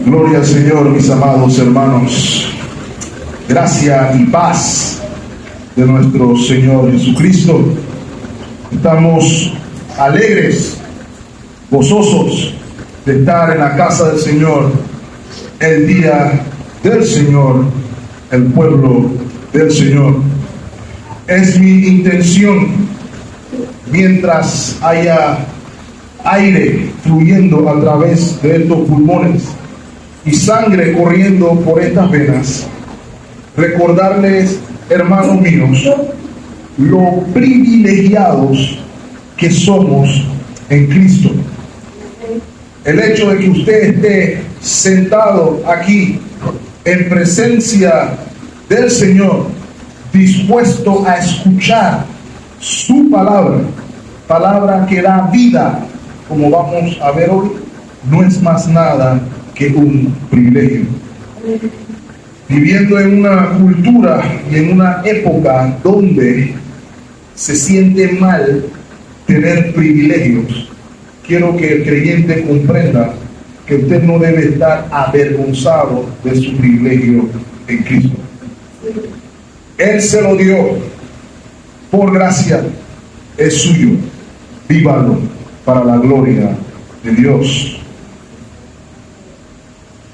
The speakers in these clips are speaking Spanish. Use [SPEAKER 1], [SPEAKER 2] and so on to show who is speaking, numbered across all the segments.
[SPEAKER 1] Gloria al Señor, mis amados hermanos. Gracia y paz de nuestro Señor Jesucristo. Estamos alegres, gozosos de estar en la casa del Señor, el día del Señor, el pueblo del Señor. Es mi intención, mientras haya aire fluyendo a través de estos pulmones y sangre corriendo por estas venas, recordarles, hermanos míos, lo privilegiados que somos en Cristo. El hecho de que usted esté sentado aquí en presencia del Señor, dispuesto a escuchar su palabra que da vida, como vamos a ver hoy, no es más nada que un privilegio. Viviendo en una cultura y en una época donde se siente mal tener privilegios, quiero que el creyente comprenda que usted no debe estar avergonzado de su privilegio en Cristo. Él se lo dio por gracia, es suyo, vívalo para la gloria de Dios.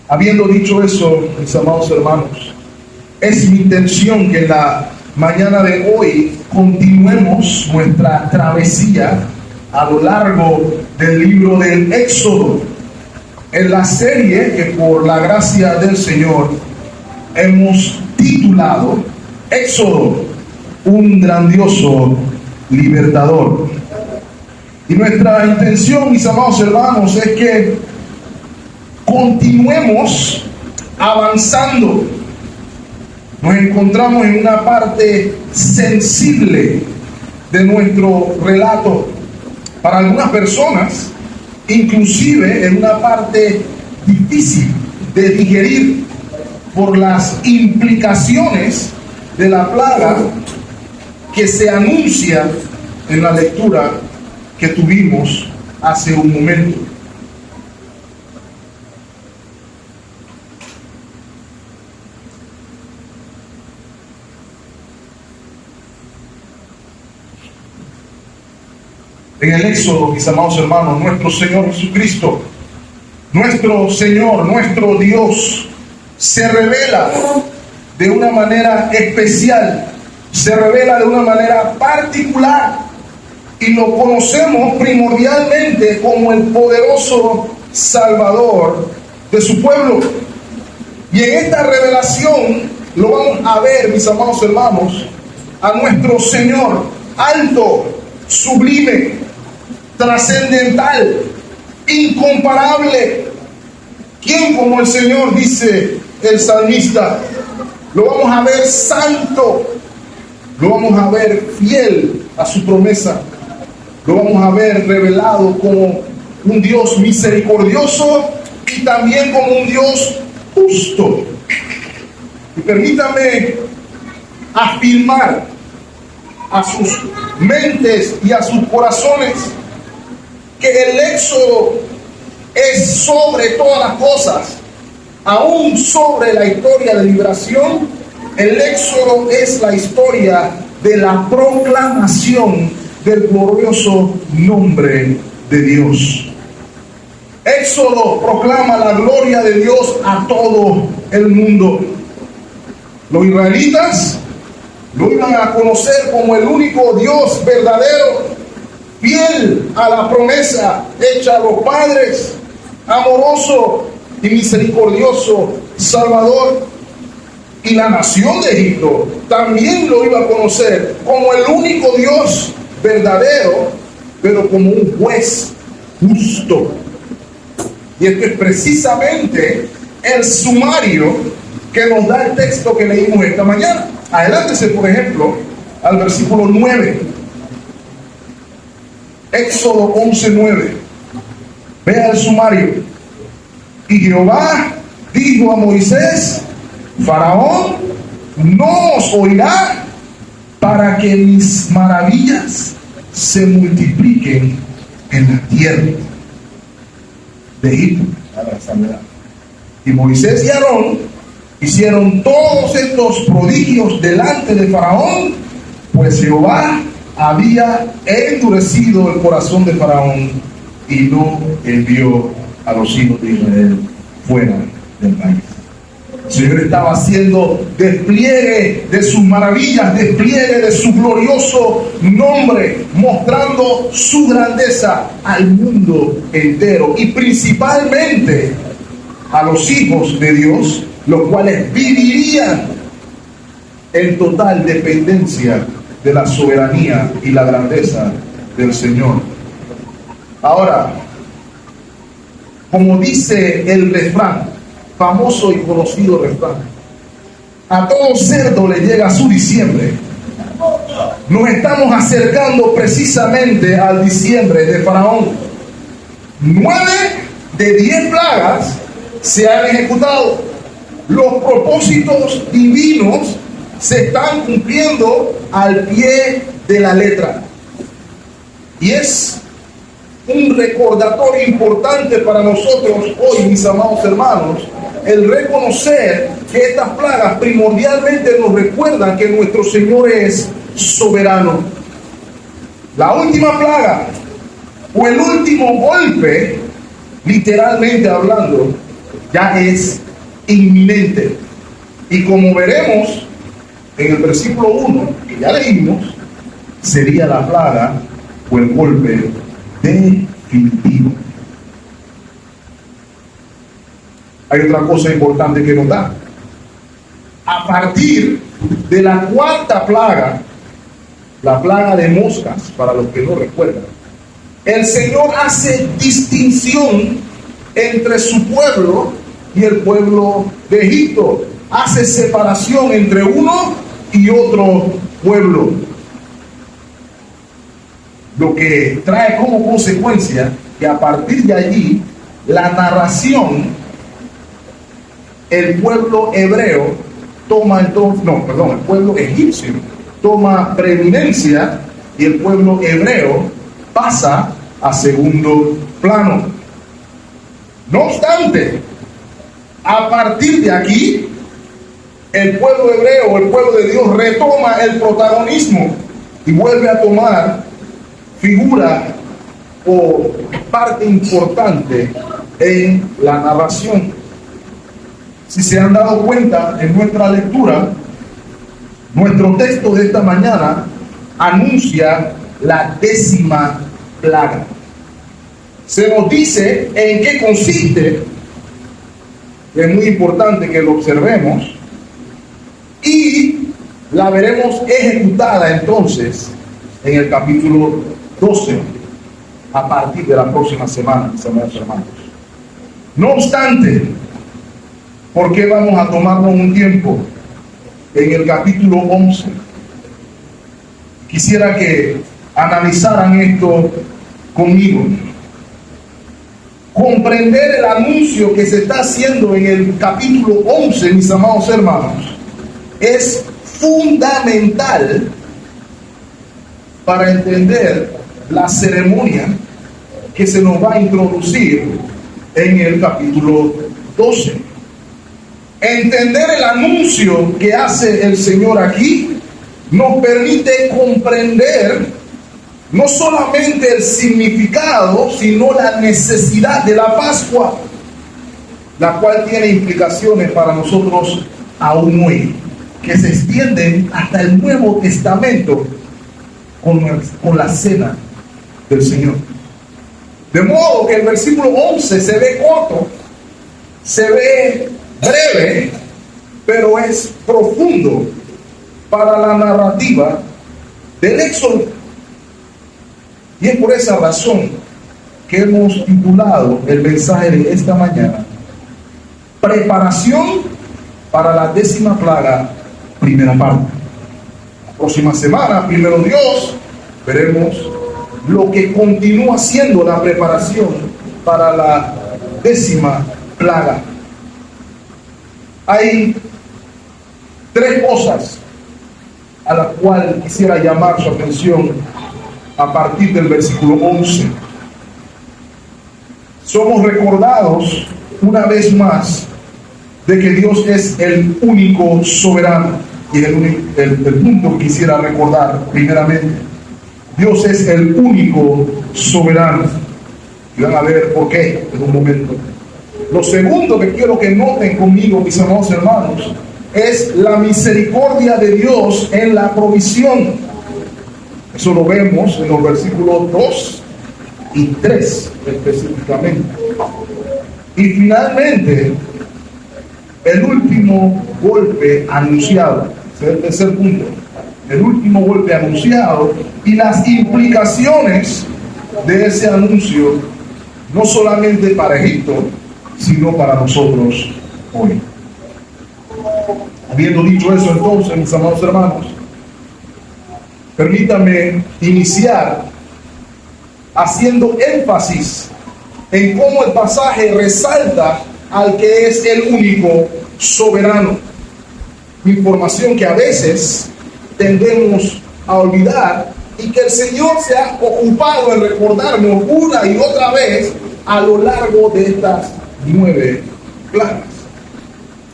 [SPEAKER 1] Habiendo dicho eso, mis amados hermanos, es mi intención que en la mañana de hoy continuemos nuestra travesía a lo largo del libro del Éxodo, en la serie que por la gracia del Señor hemos titulado Éxodo, un grandioso libertador. Y nuestra intención, mis amados hermanos, es que continuemos avanzando. Nos encontramos en una parte sensible de nuestro relato. Para algunas personas, inclusive en una parte difícil de digerir por las implicaciones de la plaga que se anuncia en la lectura que tuvimos hace un momento. En el Éxodo, mis amados hermanos, nuestro Señor Jesucristo, nuestro Señor, nuestro Dios, se revela de una manera especial, se revela de una manera particular, y lo conocemos primordialmente como el poderoso Salvador de su pueblo. Y en esta revelación lo vamos a ver, mis amados hermanos, a nuestro Señor alto, sublime, trascendental, incomparable. ¿Quién como el Señor? Dice el salmista. Lo vamos a ver santo, lo vamos a ver fiel a su promesa, lo vamos a ver revelado como un Dios misericordioso y también como un Dios justo. Y permítame afirmar a sus mentes y a sus corazones que el Éxodo es sobre todas las cosas, aún sobre la historia de liberación. El Éxodo es la historia de la proclamación del glorioso nombre de Dios. Éxodo proclama la gloria de Dios a todo el mundo. Los israelitas lo iban a conocer como el único Dios verdadero, fiel a la promesa hecha a los padres, amoroso y misericordioso Salvador. Y la nación de Egipto también lo iba a conocer como el único Dios verdadero, pero como un juez justo. Y esto es precisamente el sumario que nos da el texto que leímos esta mañana. Adelántese, por ejemplo, al versículo 9. Éxodo 11:9. Vea el sumario. Y Jehová dijo a Moisés: Faraón no os oirá para que mis maravillas se multipliquen en la tierra de Egipto. Y Moisés y Aarón hicieron todos estos prodigios delante de Faraón, pues Jehová había endurecido el corazón de Faraón y no envió a los hijos de Israel fuera del país. El Señor estaba haciendo despliegue de sus maravillas, despliegue de su glorioso nombre, mostrando su grandeza al mundo entero y principalmente a los hijos de Dios, los cuales vivirían en total dependencia de la soberanía y la grandeza del Señor. Ahora, como dice el refrán, famoso y conocido refrán, a todo cerdo le llega su diciembre. Nos estamos acercando precisamente al diciembre de Faraón. 9 de 10 plagas se han ejecutado. Los propósitos divinos se están cumpliendo al pie de la letra. Y es un recordatorio importante para nosotros hoy, mis amados hermanos, el reconocer que estas plagas primordialmente nos recuerdan que nuestro Señor es soberano. La última plaga o el último golpe, literalmente hablando, ya es inminente. Y como veremos en el versículo 1 que ya leímos, sería la plaga o el golpe definitivo. Hay otra cosa importante que nos da. A partir de la cuarta plaga, la plaga de moscas, para los que no recuerdan, el Señor hace distinción entre su pueblo y el pueblo de Egipto. Hace separación entre uno y otro pueblo. Lo que trae como consecuencia que a partir de allí la narración, el pueblo hebreo toma el pueblo egipcio toma preeminencia y el pueblo hebreo pasa a segundo plano. No obstante, a partir de aquí, el pueblo hebreo, el pueblo de Dios, retoma el protagonismo y vuelve a tomar figura o parte importante en la narración. Si se han dado cuenta en nuestra lectura, nuestro texto de esta mañana anuncia la 10ª plaga. Se nos dice en qué consiste, es muy importante que lo observemos, y la veremos ejecutada entonces en el capítulo 12, a partir de la próxima semana, mis amados hermanos. No obstante, ¿por qué vamos a tomarnos un tiempo en el capítulo 11? Quisiera que analizaran esto conmigo. Comprender el anuncio que se está haciendo en el capítulo 11, mis amados hermanos, es fundamental para entender la ceremonia que se nos va a introducir en el capítulo 12. Entender el anuncio que hace el Señor aquí nos permite comprender no solamente el significado, sino la necesidad de la Pascua, la cual tiene implicaciones para nosotros aún hoy, que se extienden hasta el Nuevo Testamento con la cena del Señor. De modo que el versículo 11 se ve corto, se ve breve, pero es profundo para la narrativa del Éxodo. Y es por esa razón que hemos titulado el mensaje de esta mañana: Preparación para la 10ª plaga, primera parte. La próxima semana, primero Dios, veremos lo que continúa siendo la preparación para la 10ª plaga. Hay 3 cosas a las cuales quisiera llamar su atención a partir del versículo 11. Somos recordados una vez más de que Dios es el único soberano. Y el punto que quisiera recordar primeramente, Dios es el único soberano. Y van a ver por qué en un momento. Lo segundo que quiero que noten conmigo, mis amados hermanos, es la misericordia de Dios en la provisión. Eso lo vemos en los versículos 2 y 3 específicamente. Y finalmente, el último golpe anunciado, ese es el tercer punto, el último golpe anunciado y las implicaciones de ese anuncio, no solamente para Egipto, sino para nosotros hoy. Habiendo dicho eso, entonces, mis amados hermanos, permítame iniciar haciendo énfasis en cómo el pasaje resalta al que es el único soberano. Información que a veces tendemos a olvidar y que el Señor se ha ocupado en recordarnos una y otra vez a lo largo de estas 9 plagas.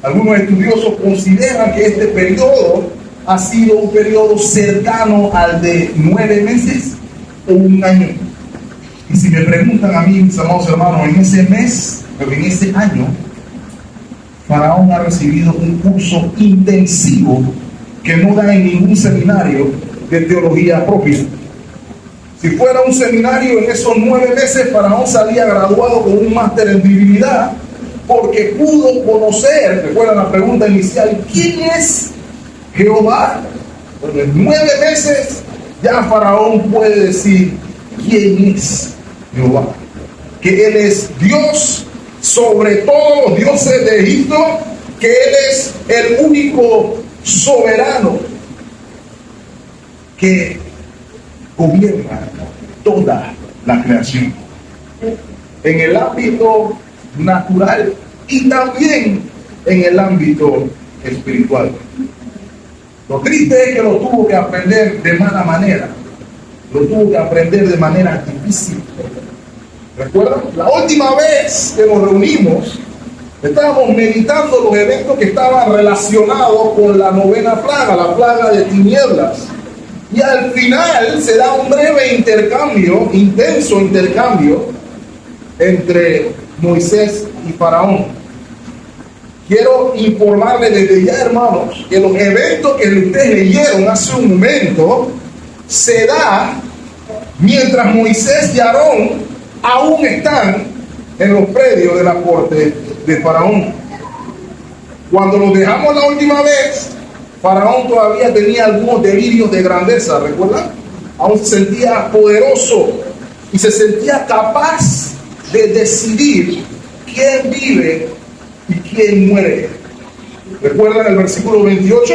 [SPEAKER 1] Algunos estudiosos consideran que este periodo ha sido un periodo cercano al de 9 meses o un año. Y si me preguntan a mí, mis amados hermanos, en ese mes, pero en ese año, Faraón ha recibido un curso intensivo que no da en ningún seminario de teología propia. Si fuera un seminario en esos 9 meses, Faraón salía graduado con un máster en divinidad, porque pudo conocer, recuerdan la pregunta inicial, ¿quién es Jehová? Bueno, en 9 meses ya Faraón puede decir quién es Jehová, que Él es Dios sobre todos los dioses de Egipto, que Él es el único soberano que gobierna toda la creación en el ámbito natural y también en el ámbito espiritual. Lo triste es que lo tuvo que aprender de mala manera, lo tuvo que aprender de manera difícil. ¿Recuerdan? La última vez que nos reunimos, estábamos meditando los eventos que estaban relacionados con la 9ª plaga, la plaga de tinieblas. Y al final se da un breve intercambio, intenso intercambio, entre Moisés y Faraón. Quiero informarles desde ya, hermanos, que los eventos que ustedes leyeron hace un momento se da mientras Moisés y Aarón aún están en los predios de la corte de Faraón. Cuando los dejamos la última vez, Faraón todavía tenía algunos delirios de grandeza, ¿recuerdan? Aún se sentía poderoso y se sentía capaz de decidir quién vive y quién muere. ¿Recuerdan el versículo 28?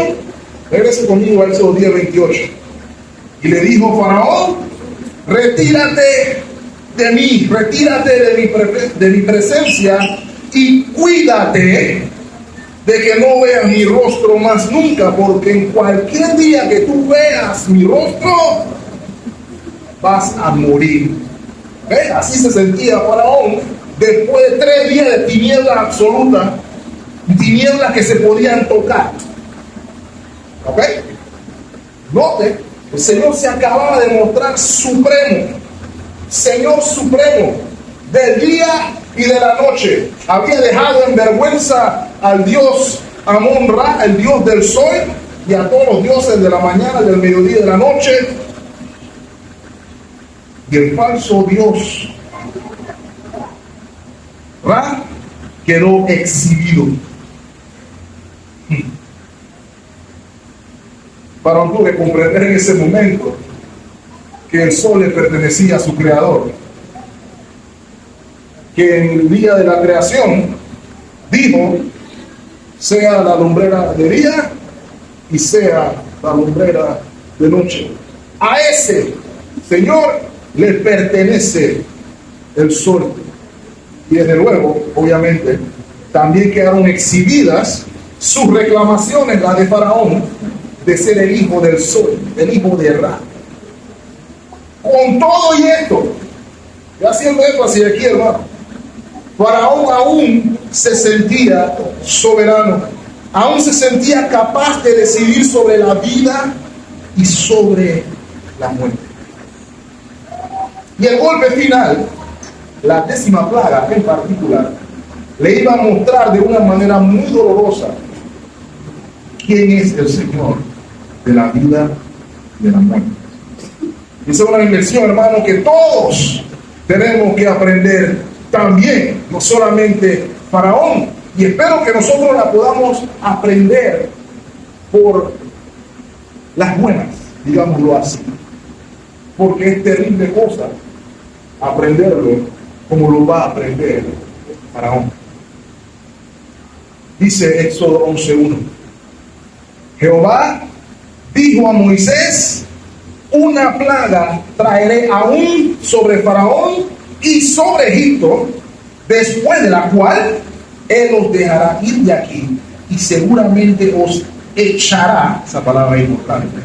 [SPEAKER 1] Regrese conmigo a Éxodo 10:28. Y le dijo Faraón: retírate de mí, retírate de mi presencia y cuídate de que no veas mi rostro más nunca, porque en cualquier día que tú veas mi rostro, vas a morir. ¿Ves? Así se sentía Faraón después de 3 días de tiniebla absoluta, tinieblas que se podían tocar. ¿Ok? Note, el Señor se acababa de mostrar supremo, Señor supremo, del día y de la noche. Había dejado en vergüenza al dios Amón-Ra, el dios del sol, y a todos los dioses de la mañana, del mediodía y de la noche. Y el falso dios Ra quedó exhibido. Faraón tuvo que comprender en ese momento que el sol le pertenecía a su creador, que en el día de la creación dijo: sea la lumbrera de día y sea la lumbrera de noche. A ese Señor le pertenece el sol. Y desde luego, obviamente, también quedaron exhibidas sus reclamaciones, la de Faraón, de ser el hijo del sol, el hijo de Ra. Con todo y esto, ya haciendo énfasis aquí, hermano, Faraón aún se sentía soberano, aún se sentía capaz de decidir sobre la vida y sobre la muerte. Y el golpe final, la 10ª plaga en particular, le iba a mostrar de una manera muy dolorosa quién es el Señor de la vida y de la muerte. Y esa es una lección, hermano, que todos tenemos que aprender también, no solamente Faraón. Y espero que nosotros la podamos aprender por las buenas, digámoslo así. Porque es terrible cosa aprenderlo como lo va a aprender Faraón. Dice Éxodo 11:1. Jehová dijo a Moisés: una plaga traeré aún sobre Faraón y sobre Egipto, después de la cual él os dejará ir de aquí y seguramente os echará, esa palabra es importante,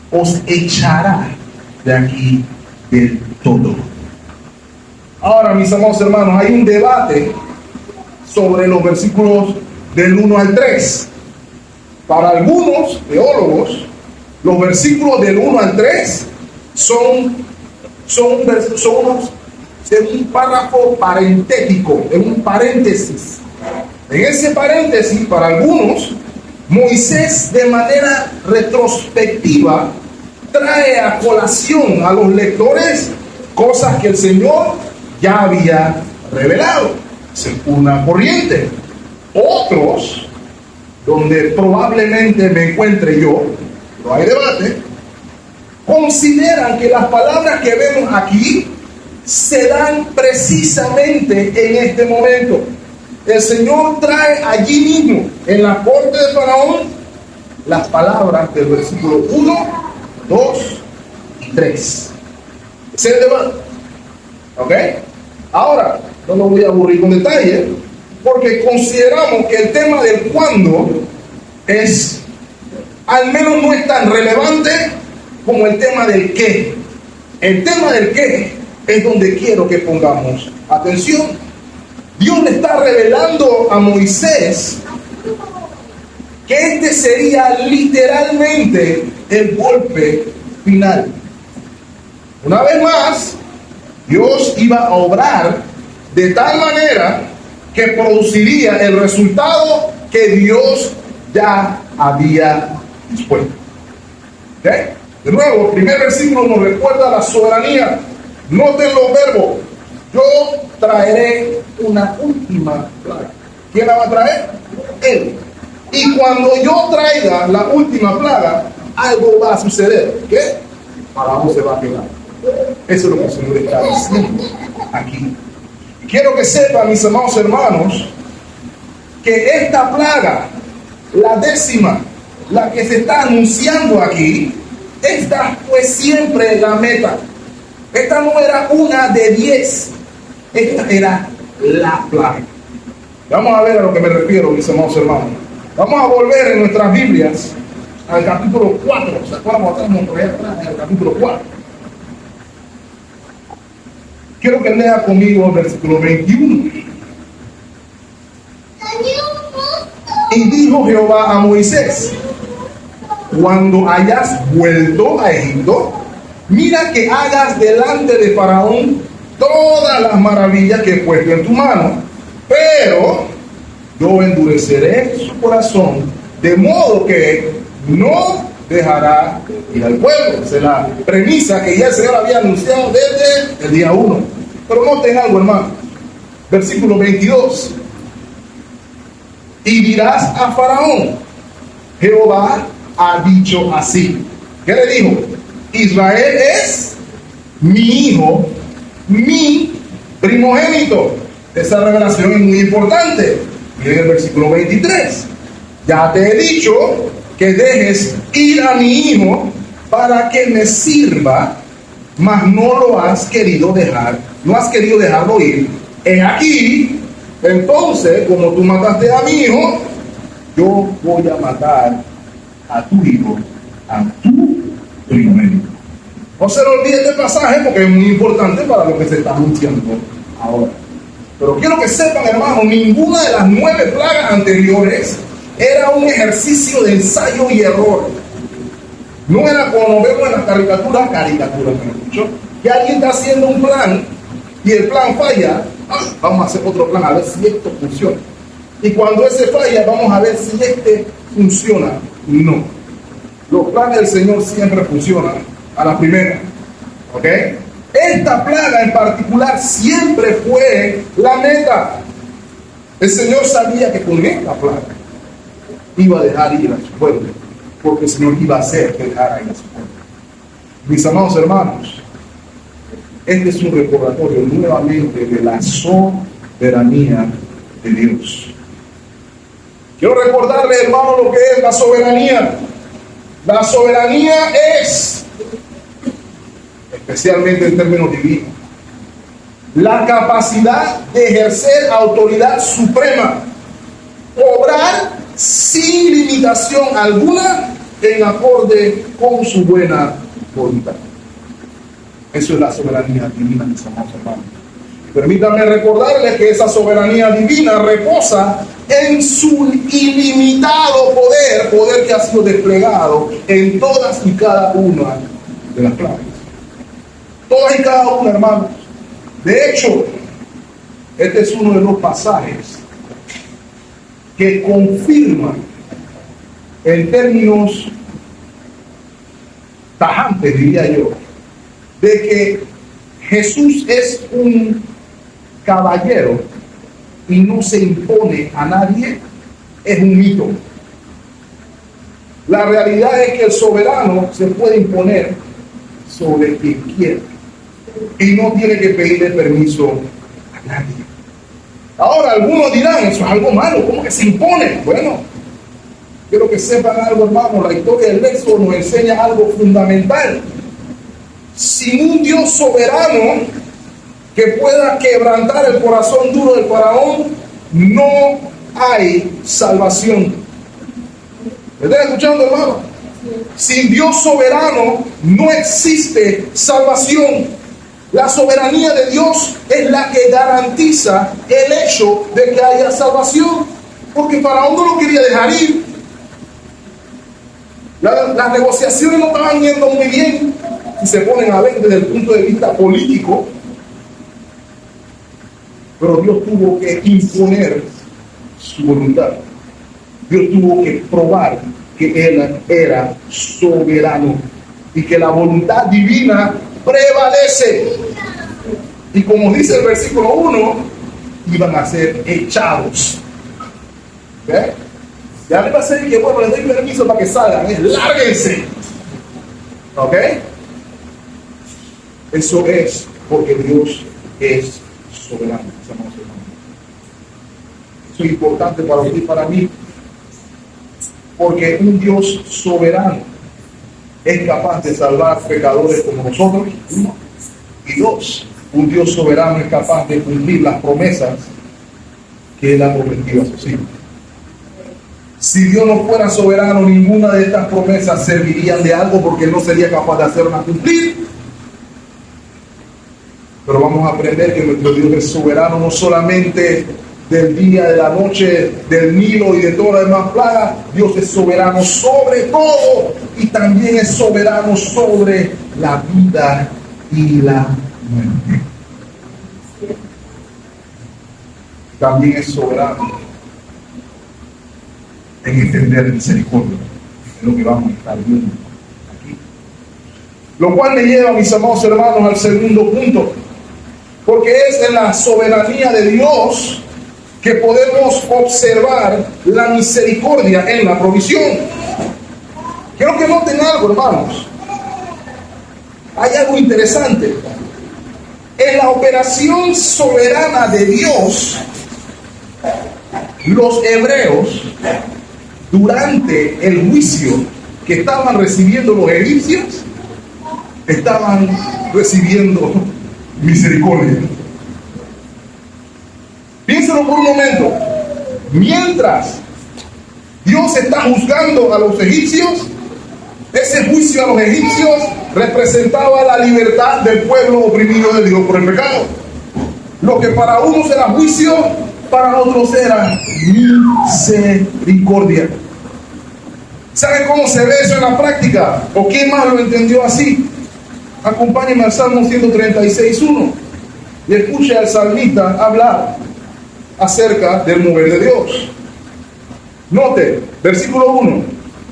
[SPEAKER 1] os echará de aquí del todo. Ahora, mis amados hermanos, hay un debate sobre los versículos del 1 al 3. Para algunos teólogos, los versículos del 1 al 3 son un párrafo parentético, es un paréntesis. En ese paréntesis, para algunos, Moisés de manera retrospectiva trae a colación a los lectores cosas que el Señor ya había revelado. Es una corriente. Otros, donde probablemente me encuentre yo, no hay debate, consideran que las palabras que vemos aquí se dan precisamente en este momento. El Señor trae allí mismo, en la corte de Faraón, las palabras del versículo 1, 2 y 3. Ese es el debate. ¿Ok? Ahora, no lo voy a aburrir con detalle, porque consideramos que el tema del cuándo es, al menos no es tan relevante como el tema del qué. El tema del qué es donde quiero que pongamos atención. Dios le está revelando a Moisés que este sería literalmente el golpe final. Una vez más, Dios iba a obrar de tal manera que produciría el resultado que Dios ya había dispuesto. ¿Okay? De nuevo, el primer versículo nos recuerda la soberanía. Noten los verbos. Yo traeré una última plaga. ¿Quién la va a traer? Él. Y cuando yo traiga la última plaga, algo va a suceder. ¿Qué? Faraón se va a quedar. Eso es lo que el Señor está diciendo aquí. Quiero que sepan, mis amados hermanos, que esta plaga, la 10ª, la que se está anunciando aquí, esta fue siempre la meta. Esta no era una de 10, esta era la plaga. Vamos a ver a lo que me refiero, mis amados hermanos. Vamos a volver en nuestras Biblias al capítulo 4. ¿Se acuerdan? Estamos atrás en el capítulo 4. Quiero que lea conmigo el versículo 21. Y dijo Jehová a Moisés: cuando hayas vuelto a Egipto, mira que hagas delante de Faraón todas las maravillas que he puesto en tu mano, pero yo endureceré su corazón, de modo que no dejará ir al pueblo. Esa es la premisa que ya el Señor había anunciado desde el día 1. Pero noten algo, hermano. Versículo 22. Y dirás a Faraón: Jehová ha dicho así. ¿Qué le dijo? Israel es mi hijo, mi primogénito. Esa revelación es muy importante. Miren el versículo 23. Ya te he dicho que dejes ir a mi hijo para que me sirva, mas no lo has querido dejar, no has querido dejarlo ir. He aquí, entonces, como tú mataste a mi hijo, yo voy a matar a tu hijo, a tu primogénito. No se lo olvide este pasaje porque es muy importante para lo que se está anunciando ahora. Pero quiero que sepan, hermanos, ninguna de las 9 plagas anteriores era un ejercicio de ensayo y error. No era como vemos en las caricaturas, que alguien está haciendo un plan y el plan falla. Vamos a hacer otro plan a ver si esto funciona. Y cuando ese falla, vamos a ver si este funciona. No. Los planes del Señor siempre funcionan a la primera. ¿Ok? Esta plaga en particular siempre fue la meta. El Señor sabía que con esta plaga iba a dejar ir a su pueblo, porque el Señor iba a hacer que dejara ir a su pueblo. Mis amados hermanos, este es un recordatorio nuevamente de la soberanía de Dios. Quiero recordarle, hermano, lo que es la soberanía. La soberanía es, especialmente en términos divinos, la capacidad de ejercer autoridad suprema, obrar sin limitación alguna en acorde con su buena voluntad. Eso es la soberanía divina, mis amados hermanos. Permítanme recordarles que esa soberanía divina reposa en su ilimitado poder que ha sido desplegado en todas y cada una de las plagas. Todas y cada una, hermanos. De hecho, este es uno de los pasajes que confirman en términos tajantes, diría yo, de que Jesús es un caballero y no se impone a nadie, es un mito. La realidad es que el soberano se puede imponer sobre quien quiera y no tiene que pedirle permiso a nadie. Ahora, algunos dirán, eso es algo malo, ¿cómo que se impone? Bueno, quiero que sepan algo, hermano, la historia del Éxodo nos enseña algo fundamental. Sin un Dios soberano que pueda quebrantar el corazón duro del faraón, no hay salvación. ¿Me están escuchando, hermano? Sin Dios soberano no existe salvación. La soberanía de Dios es la que garantiza el hecho de que haya salvación, porque Faraón no lo quería dejar ir. Las negociaciones no estaban yendo muy bien, si se ponen a ver desde el punto de vista político, pero Dios tuvo que imponer su voluntad. Dios tuvo que probar que Él era soberano y que la voluntad divina prevalece. Y como dice el versículo 1, iban a ser echados. ¿Okay? Ya le va a ser que, bueno, les doy permiso para que salgan, lárguense. ¿Ok? Eso es porque Dios es soberano. Eso es importante para usted y para mí, porque un Dios soberano es capaz de salvar pecadores como nosotros, uno, y dos, un Dios soberano es capaz de cumplir las promesas que Él ha prometido a sus hijos. Si Dios no fuera soberano, ninguna de estas promesas servirían de algo, porque Él no sería capaz de hacerlas cumplir. Pero vamos a aprender que nuestro Dios es soberano no solamente del día, de la noche, del Nilo y de todas las demás plagas. Dios es soberano sobre todo, y también es soberano sobre la vida y la muerte. También es soberano en extender misericordia, es lo que vamos a estar viendo aquí. Lo cual me lleva, mis amados hermanos, al segundo punto, porque es en la soberanía de Dios que podemos observar la misericordia en la provisión. Quiero que noten algo, hermanos. Hay algo interesante. En la operación soberana de Dios, los hebreos, durante el juicio que estaban recibiendo los egipcios, estaban recibiendo misericordia. Piénselo por un momento. Mientras Dios está juzgando a los egipcios, ese juicio a los egipcios representaba la libertad del pueblo oprimido de Dios por el pecado. Lo que para unos era juicio, para otros era misericordia. ¿Sabe cómo se ve eso en la práctica? ¿O quién más lo entendió así? Acompáñenme al Salmo 136:1 y escuche al salmista hablar acerca del mover de Dios. Note, versículo 1.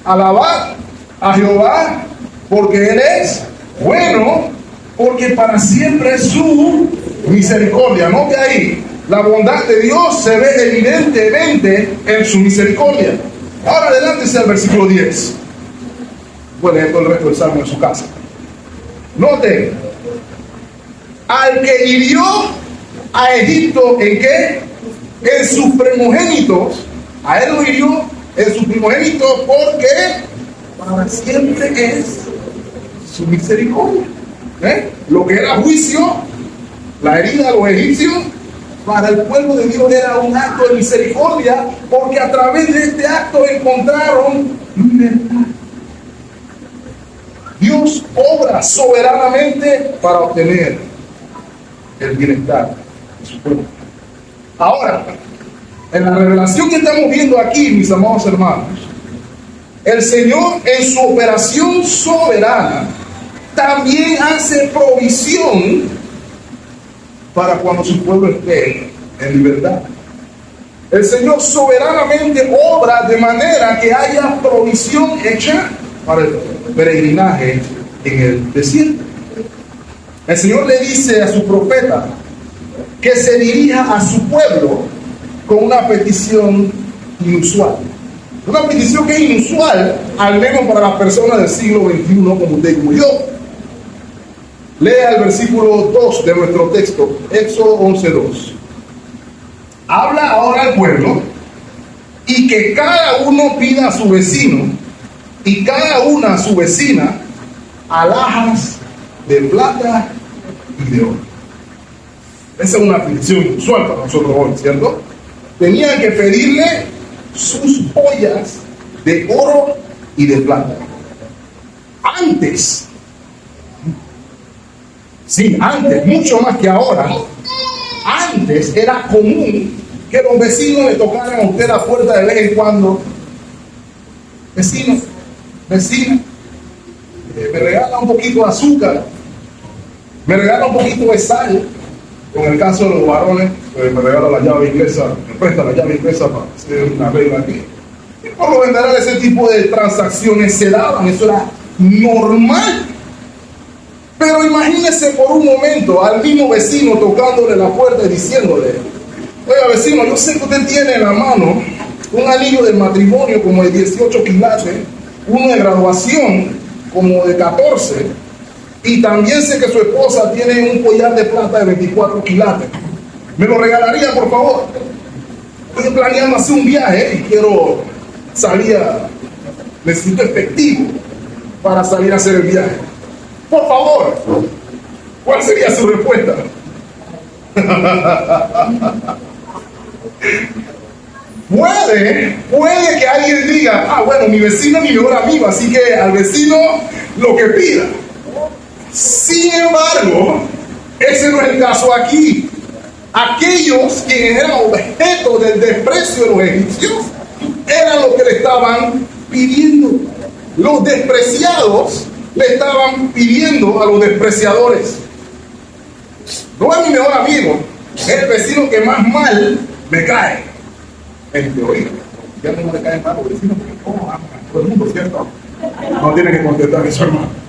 [SPEAKER 1] Alabad a Jehová porque Él es bueno, porque para siempre es su misericordia. Note ahí, la bondad de Dios se ve evidentemente en su misericordia. Ahora adelante al versículo 10. Puede leer todo el resto del Salmo en su casa. Note, al que hirió a Egipto, ¿en qué? En sus primogénitos. A él lo hirió en sus primogénitos porque para siempre es su misericordia. Lo que era juicio, la herida de los egipcios, para el pueblo de Dios era un acto de misericordia, porque a través de este acto encontraron libertad. Dios obra soberanamente para obtener el bienestar de su pueblo. Ahora, en la revelación que estamos viendo aquí, mis amados hermanos, el Señor en su operación soberana también hace provisión para cuando su pueblo esté en libertad. El Señor soberanamente obra de manera que haya provisión hecha para el peregrinaje en el desierto. El Señor le dice a su profeta que se dirija a su pueblo con una petición inusual. Una petición que es inusual, al menos para las personas del siglo XXI como usted y como yo. Lea el versículo 2 de nuestro texto, Éxodo 11:2. Habla ahora al pueblo y que cada uno pida a su vecino y cada una a su vecina alhajas de plata y de oro. Esa es una petición inusual para nosotros hoy, ¿cierto? Tenían que pedirle sus joyas de oro y de plata. Antes, mucho más que ahora, antes era común que los vecinos le tocaran a usted la puerta de vez en cuando. Vecino, vecina, me regala un poquito de azúcar, me regala un poquito de sal. Con el caso de los varones, me regala la llave inglesa, me presta la llave inglesa para hacer una regla aquí. Y por lo general ese tipo de transacciones se daban, eso era normal. Pero imagínese por un momento al mismo vecino tocándole la puerta y diciéndole: oiga vecino, yo sé que usted tiene en la mano un anillo de matrimonio como de 18 quilates, uno de graduación como de 14, y también sé que su esposa tiene un collar de plata de 24 quilates. ¿Me lo regalaría, por favor? Estoy planeando hacer un viaje y quiero salir necesito efectivo para salir a hacer el viaje. Por favor, ¿cuál sería su respuesta? Puede que alguien diga: bueno, mi vecino es mi mejor amigo, así que al vecino lo que pida. Sin embargo, ese no es el caso aquí. Aquellos que eran objeto del desprecio de los egipcios eran los que le estaban pidiendo. Los despreciados le estaban pidiendo a los despreciadores. No es mi mejor amigo, es el vecino que más mal me cae. En teoría, ya no le caen mal los vecinos porque todo el mundo, ¿cierto? No tiene que contestar eso, hermano.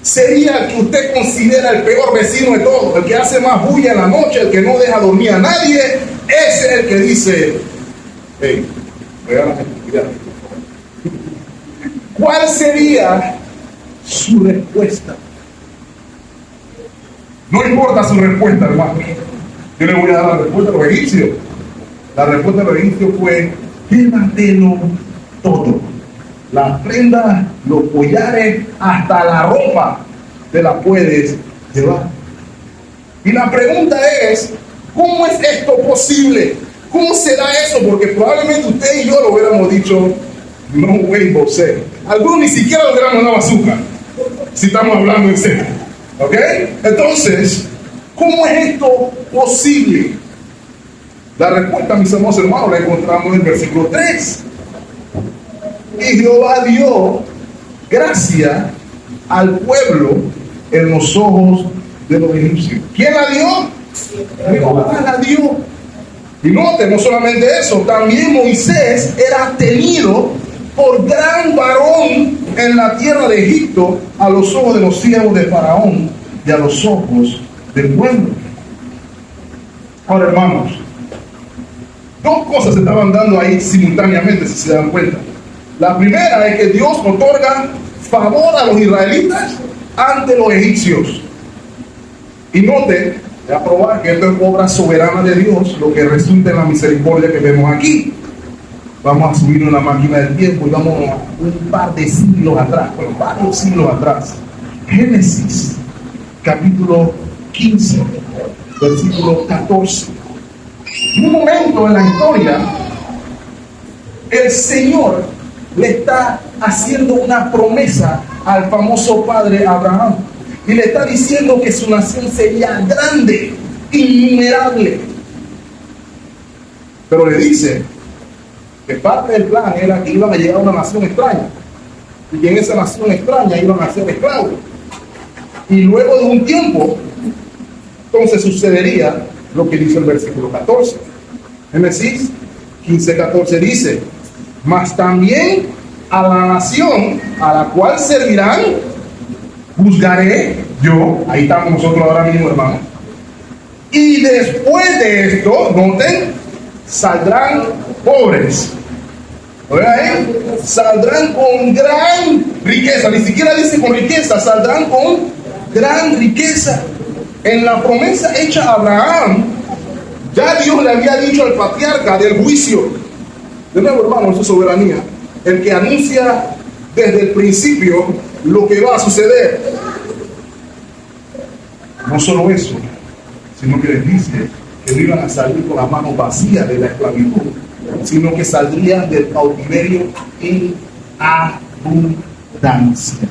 [SPEAKER 1] Sería el que usted considera el peor vecino de todos, el que hace más bulla en la noche, el que no deja dormir a nadie. Ese es el que dice: hey, regálame tu cuidado. ¿Cuál sería su respuesta? No importa su respuesta, hermano. Yo le voy a dar la respuesta a los egipcios. La respuesta de los egipcios fue: llévatelo todo. Las prendas, los collares, hasta la ropa te la puedes llevar. Y la pregunta es: ¿cómo es esto posible? ¿Cómo será eso? Porque probablemente usted y yo lo hubiéramos dicho: no way, José. Algunos ni siquiera lo hubieran mandado azúcar, si estamos hablando en serio. ¿Ok? Entonces, ¿Cómo es esto posible? La respuesta, mis amados hermanos, la encontramos en el versículo 3. Y Jehová dio gracia al pueblo en los ojos de los egipcios. ¿Quién la dio? Jehová la dio. Y note, no solamente eso, también Moisés era tenido por gran varón en la tierra de Egipto a los ojos de los siervos de Faraón y a los ojos del pueblo. Ahora, hermanos, dos cosas se estaban dando ahí simultáneamente, si se dan cuenta. La primera es que Dios otorga favor a los israelitas ante los egipcios. Y note, voy a probar que esto es obra soberana de Dios, lo que resulta en la misericordia que vemos aquí. Vamos a subir una máquina del tiempo y vamos a un par de siglos atrás, bueno, varios siglos atrás. Génesis, capítulo 15, versículo 14. En un momento en la historia, el Señor le está haciendo una promesa al famoso padre Abraham. Y le está diciendo que su nación sería grande, innumerable. Pero le dice que parte del plan era que iban a llegar a una nación extraña. Y que en esa nación extraña iban a ser esclavos. Y luego de un tiempo, entonces sucedería lo que dice el versículo 14. Génesis 15:14 dice: mas también a la nación a la cual servirán, juzgaré yo. Ahí estamos nosotros ahora mismo, hermanos. Y después de esto, noten, saldrán pobres. ¿Oigan? Saldrán con gran riqueza. Ni siquiera dice con riqueza, saldrán con gran riqueza. En la promesa hecha a Abraham, ya Dios le había dicho al patriarca del juicio. De nuevo, hermano, eso es soberanía. El que anuncia desde el principio lo que va a suceder. No solo eso, sino que les dice que no iban a salir con las manos vacías de la esclavitud, sino que saldrían del cautiverio en abundancia.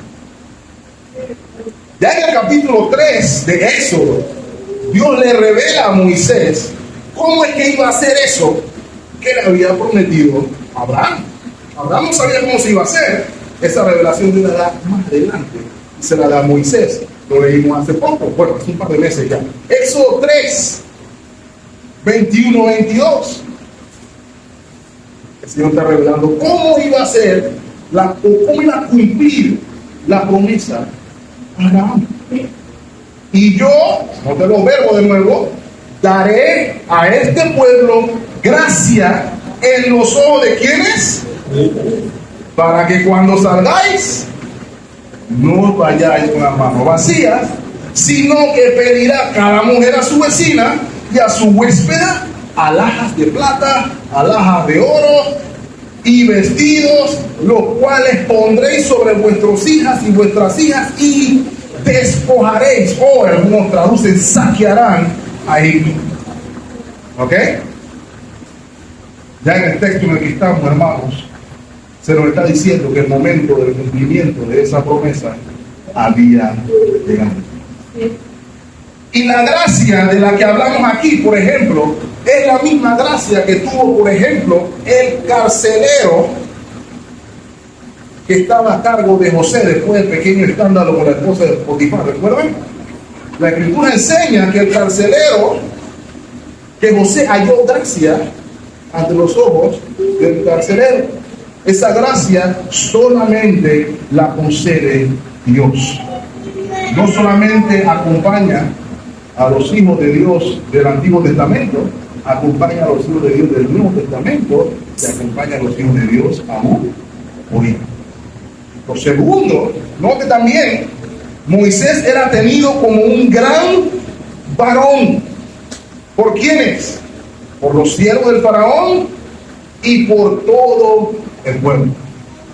[SPEAKER 1] Ya en el capítulo 3 de Éxodo, Dios le revela a Moisés cómo es que iba a hacer eso que le había prometido a Abraham. Abraham no sabía cómo se iba a hacer. Esa revelación Dios la da más adelante y se la da a Moisés. Lo leímos hace poco, bueno, hace un par de meses ya. Éxodo 3, 21-22. El Señor está revelando cómo iba a ser, cómo iba a cumplir la promesa a Abraham. Y yo, no te lo verbo de nuevo, daré a este pueblo gracia en los ojos de quienes, para que cuando salgáis no vayáis con las manos vacías, sino que pedirá cada mujer a su vecina y a su huéspeda alhajas de plata, alhajas de oro y vestidos, los cuales pondréis sobre vuestras hijas y vuestras hijas, y despojaréis, o algunos traducen saquearán a Egipto. ¿Ok? Ya en el texto en el que estamos, hermanos, se nos está diciendo que el momento del cumplimiento de esa promesa había llegado. Y la gracia de la que hablamos aquí, por ejemplo, es la misma gracia que tuvo, por ejemplo, el carcelero que estaba a cargo de José después del pequeño escándalo con la esposa de Potifar. ¿Recuerdan? La Escritura enseña que el carcelero, que José halló gracia ante los ojos del carcelero. Esa gracia solamente la concede Dios. No solamente acompaña a los hijos de Dios del Antiguo Testamento, acompaña a los hijos de Dios del Nuevo Testamento y acompaña a los hijos de Dios aún hoy. Por segundo, note también, Moisés era tenido como un gran varón. ¿Por quiénes? Por los siervos del faraón y por todo el pueblo.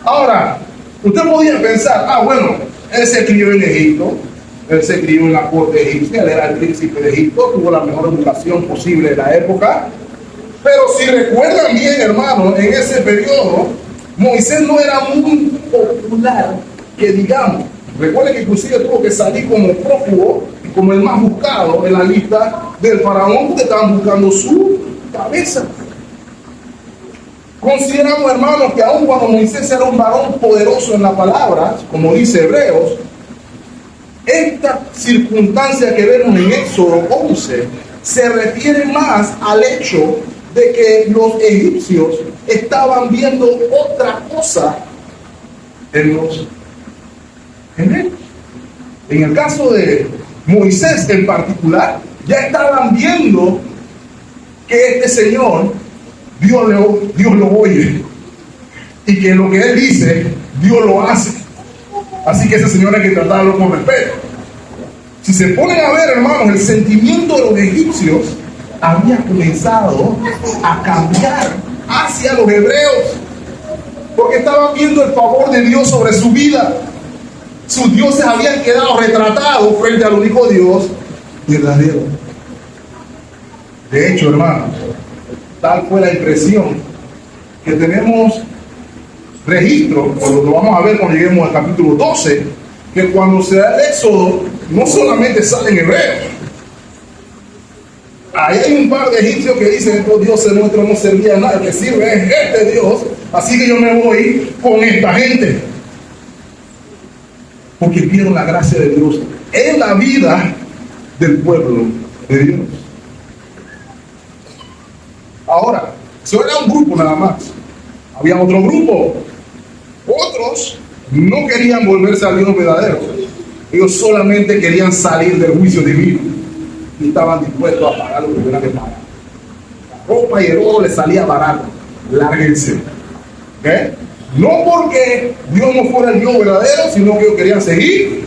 [SPEAKER 1] Ahora, usted podría pensar, bueno, él se crió en Egipto, él se crió en la corte egipcia, él era el príncipe de Egipto, tuvo la mejor educación posible de la época. Pero si recuerdan bien, hermanos, en ese periodo, Moisés no era muy popular, que digamos. Recuerden que inclusive tuvo que salir como prófugo como el más buscado en la lista del faraón, porque estaban buscando su cabeza. Consideramos, hermanos, que aun cuando Moisés era un varón poderoso en la palabra, como dice Hebreos, esta circunstancia que vemos en Éxodo 11 se refiere más al hecho de que los egipcios estaban viendo otra cosa en él. En el caso de Moisés en particular, ya estaban viendo que este señor, Dios lo oye, y que lo que él dice, Dios lo hace. Así que ese señor hay que tratarlo con respeto. Si se ponen a ver, hermanos, el sentimiento de los egipcios había comenzado a cambiar hacia los hebreos, porque estaban viendo el favor de Dios sobre su vida. Sus dioses habían quedado retratados frente al único Dios verdadero. De hecho, hermanos, tal fue la impresión que tenemos registro, lo vamos a ver cuando lleguemos al capítulo 12, que cuando se da el éxodo, no solamente salen hebreos. Ahí hay un par de egipcios que dicen: estos dioses nuestros no servían nada, el que sirve es este Dios, así que yo me voy con esta gente. Porque vieron la gracia de Dios en la vida del pueblo de Dios. Ahora, eso era un grupo nada más. Había otro grupo. Otros no querían volverse al Dios verdadero. Ellos solamente querían salir del juicio divino y estaban dispuestos a pagar lo que tuvieran que pagar. La ropa y el oro les salía barato. Lárguense. ¿Okay? No porque Dios no fuera el Dios verdadero, sino que ellos querían seguir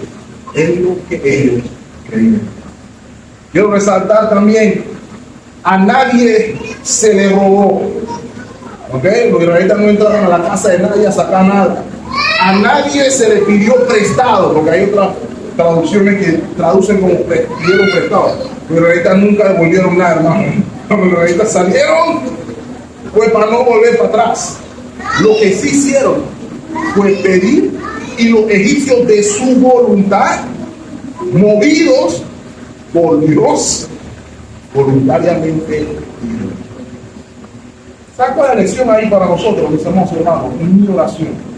[SPEAKER 1] en lo que ellos creían. Quiero resaltar también: a nadie se le robó. ¿Okay? Los israelitas no entraron a la casa de nadie a sacar nada. A nadie se le pidió prestado, porque hay otras traducciones que traducen como pidieron prestado. Los israelitas nunca devolvieron nada, hermano. Cuando los israelitas salieron, fue para no volver para atrás. Lo que sí hicieron fue pedir, y los egipcios de su voluntad, movidos por Dios, voluntariamente dieron. Saco la lección ahí para nosotros, mis hermanos y hermanos, en mi oración.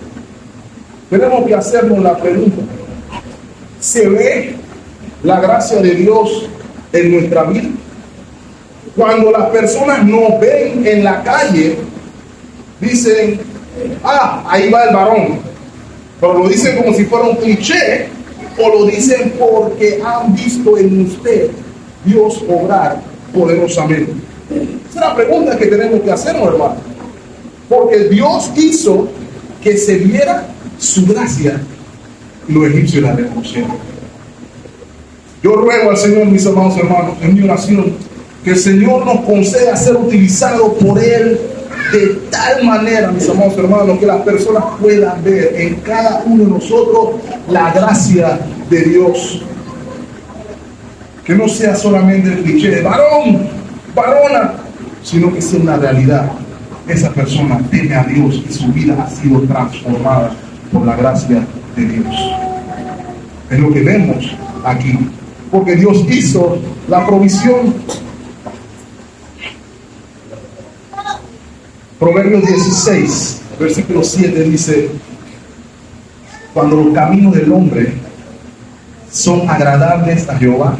[SPEAKER 1] Tenemos que hacernos la pregunta: ¿se ve la gracia de Dios en nuestra vida? Cuando las personas nos ven en la calle, dicen: ah, ahí va el varón. Pero lo dicen como si fuera un cliché, o lo dicen porque han visto en usted Dios obrar poderosamente. Esa es la pregunta que tenemos que hacernos, hermano. Porque Dios hizo que se viera su gracia y los egipcios la reconocieron. Yo ruego al Señor, mis amados hermanos, en mi oración, que el Señor nos conceda ser utilizados por Él de tal manera, mis amados hermanos, que las personas puedan ver en cada uno de nosotros la gracia de Dios. Que no sea solamente el cliché de varón, varona, sino que sea una realidad. Esa persona teme a Dios y su vida ha sido transformada por la gracia de Dios. Es lo que vemos aquí, porque Dios hizo la provisión. Proverbios 16, versículo 7 dice: cuando los caminos del hombre son agradables a Jehová,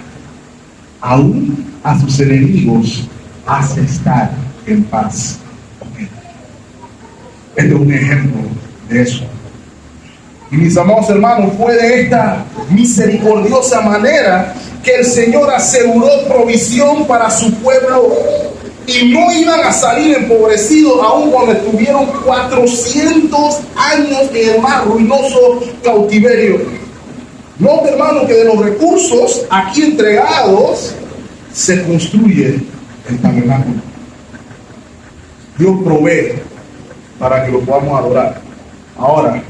[SPEAKER 1] aún a sus enemigos hace estar en paz. Este es un ejemplo de eso. Y mis amados hermanos, fue de esta misericordiosa manera que el Señor aseguró provisión para su pueblo, y no iban a salir empobrecidos aun cuando estuvieron 400 años en el más ruinoso cautiverio. Note, hermano, que de los recursos aquí entregados se construye el tabernáculo. Dios provee para que lo podamos adorar. Ahora,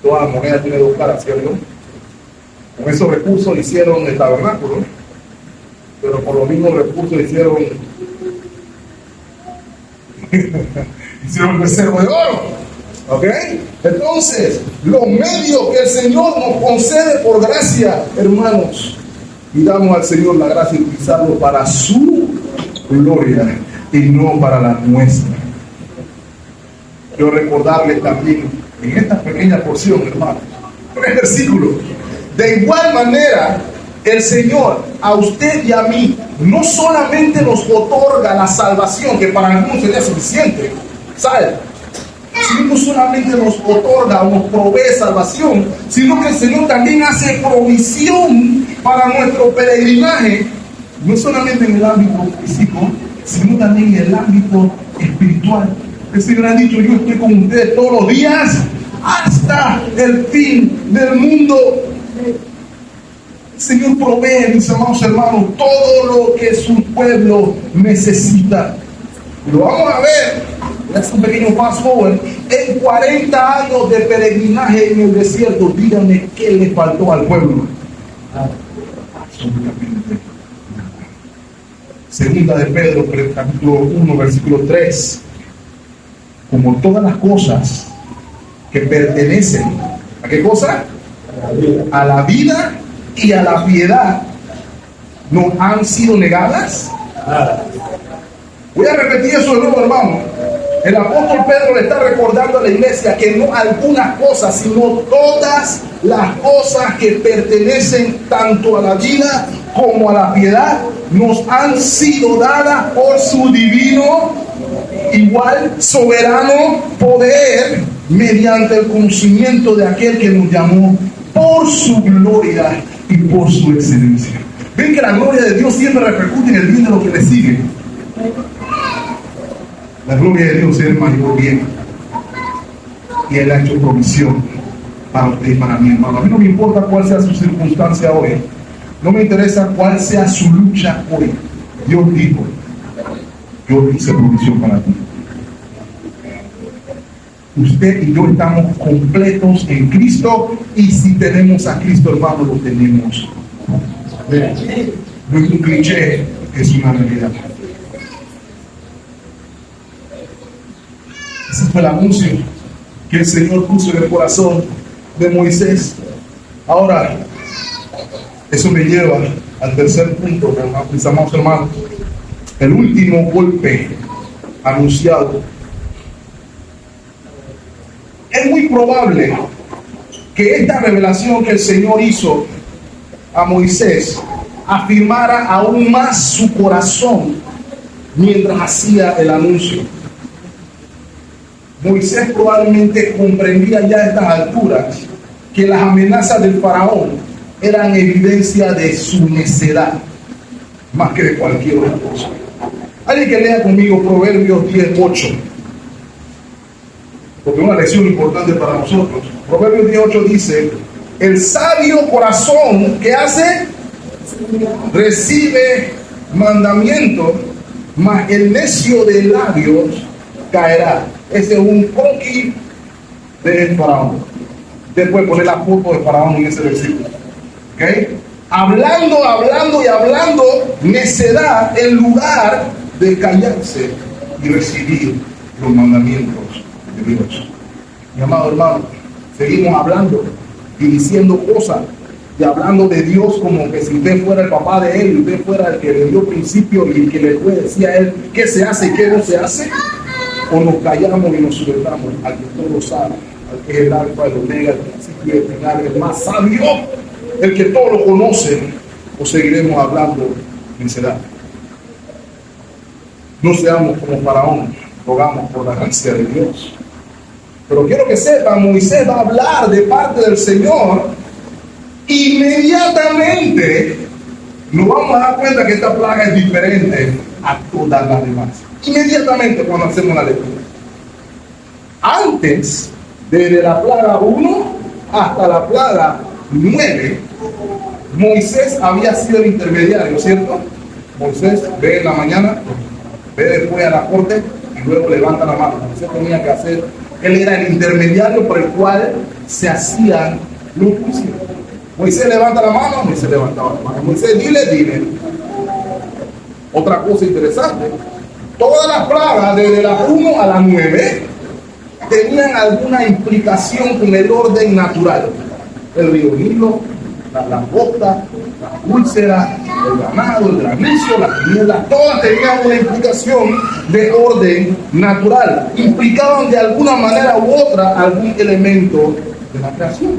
[SPEAKER 1] toda moneda tiene dos caras, ¿cierto? Con esos recursos hicieron el tabernáculo, pero por los mismos recursos hicieron el becerro de oro. ¿Ok? Entonces, los medios que el Señor nos concede por gracia, hermanos, Pidamos al Señor la gracia de utilizarlo para su gloria y no para la nuestra. Quiero recordarles también en esta pequeña porción, hermano, 3 versículos. De igual manera, el Señor a usted y a mí no solamente nos otorga la salvación, que para algunos sería suficiente, ¿sabe? No solamente nos otorga o nos provee salvación, sino que el Señor también hace provisión para nuestro peregrinaje, no solamente en el ámbito físico, sino también en el ámbito espiritual. El Señor ha dicho: yo estoy con ustedes todos los días hasta el fin del mundo. El Señor provee, mis amados hermanos, todo lo que su pueblo necesita. Lo vamos a ver, es un pequeño fast forward. En 40 años de peregrinaje en el desierto, díganme qué le faltó al pueblo. Absolutamente nada. Segunda de Pedro, capítulo 1, versículo 3. Como todas las cosas que pertenecen, ¿a qué cosa? A la vida y a la piedad, ¿no han sido negadas? Voy a repetir eso de nuevo, hermano. El apóstol Pedro le está recordando a la iglesia que no algunas cosas, sino todas las cosas que pertenecen tanto a la vida como a la piedad nos han sido dadas por su divino, igual soberano poder, mediante el conocimiento de aquel que nos llamó por su gloria y por su excelencia. Ven que la gloria de Dios siempre repercute en el bien de los que le siguen. La gloria de Dios es el mayor bien. Y Él ha hecho provisión para usted y para mí, hermano. A mí no me importa cuál sea su circunstancia hoy. No me interesa cuál sea su lucha hoy. Dios dijo: yo hice provisión para ti. Usted y yo estamos completos en Cristo, y si tenemos a Cristo, hermano, lo tenemos. No es un cliché, es una realidad. Ese fue el anuncio que el Señor puso en el corazón de Moisés. Ahora, eso me lleva al tercer punto, mis amados hermanos. El último golpe anunciado. Es muy probable que esta revelación que el Señor hizo a Moisés afirmara aún más su corazón mientras hacía el anuncio. Moisés probablemente comprendía ya a estas alturas que las amenazas del faraón eran evidencia de su necedad, más que de cualquier otra cosa. Alguien que lea conmigo Proverbios 10:8, porque es una lección importante para nosotros. Proverbios 10:8 dice: el sabio corazón, ¿qué hace? Recibe mandamiento, mas el necio de labios caerá. Ese es un croquis de faraón. Después poner la foto de faraón en ese versículo. ¿Okay? Hablando, necedad en lugar de callarse y recibir los mandamientos de Dios. Mi amado hermano, seguimos hablando y diciendo cosas y hablando de Dios como que si usted fuera el papá de él y usted fuera el que le dio principio y el que le puede decir a él qué se hace y qué no se hace. O nos callamos y nos sujetamos al que todo lo sabe, al que es el alfa, el omega, el principio y el final, el más sabio, el que todo lo conoce, o seguiremos hablando necedad. No seamos como faraón, rogamos por la gracia de Dios. Pero quiero que sepan, Moisés va a hablar de parte del Señor. Inmediatamente nos vamos a dar cuenta que esta plaga es diferente a todas las demás. Inmediatamente cuando hacemos la lectura. Antes, desde la plaga 1 hasta la plaga 9, Moisés había sido el intermediario, ¿cierto? Moisés ve en la mañana, ve después a la corte y luego levanta la mano. Moisés tenía que hacer, él era el intermediario por el cual se hacían los juicios. Moisés levanta la mano, Moisés levantaba la mano. Moisés, dile. Otra cosa interesante. Todas las plagas, desde la 1 a la 9, tenían alguna implicación con el orden natural. El río Nilo, la posta, la úlcera, el ganado, el granizo, la tiniebla, todas tenían una implicación de orden natural. Implicaban de alguna manera u otra algún elemento de la creación.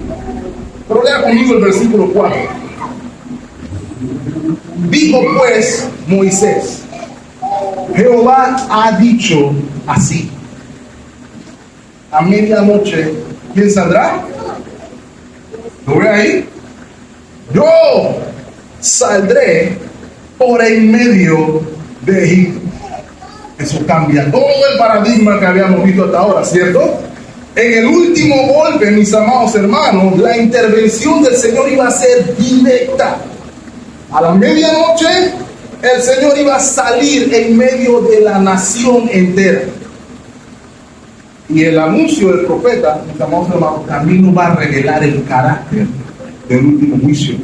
[SPEAKER 1] Pero lea conmigo el versículo 4. Dijo pues Moisés: Jehová ha dicho así: a medianoche, ¿quién saldrá? ¿Lo ve ahí? Yo saldré por en medio de Egipto. Eso cambia todo el paradigma que habíamos visto hasta ahora, ¿cierto? En el último golpe, mis amados hermanos, la intervención del Señor iba a ser directa. A la medianoche, el Señor iba a salir en medio de la nación entera. Y el anuncio del profeta, mis amados hermanos, también nos va a revelar el carácter del último juicio.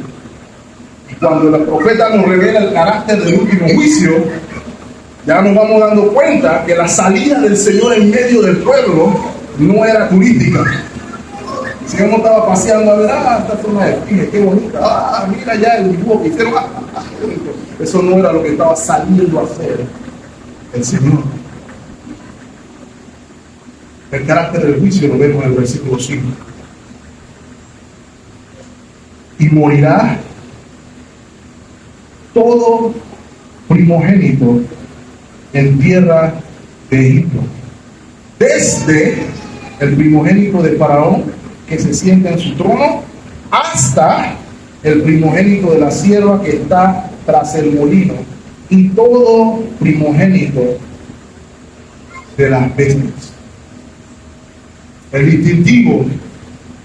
[SPEAKER 1] Y cuando el profeta nos revela el carácter del último juicio, ya nos vamos dando cuenta que la salida del Señor en medio del pueblo no era turística. Si uno estaba paseando a ver, esta zona de Pine, qué bonita, mira ya el dibujo que hicieron, qué bonito. Eso no era lo que estaba saliendo a hacer el Señor. El carácter del juicio lo vemos en el versículo 5. Y morirá todo primogénito en tierra de Egipto, desde el primogénito de Faraón que se sienta en su trono hasta el primogénito de la sierva que está tras el molino, y todo primogénito de las bestias. El distintivo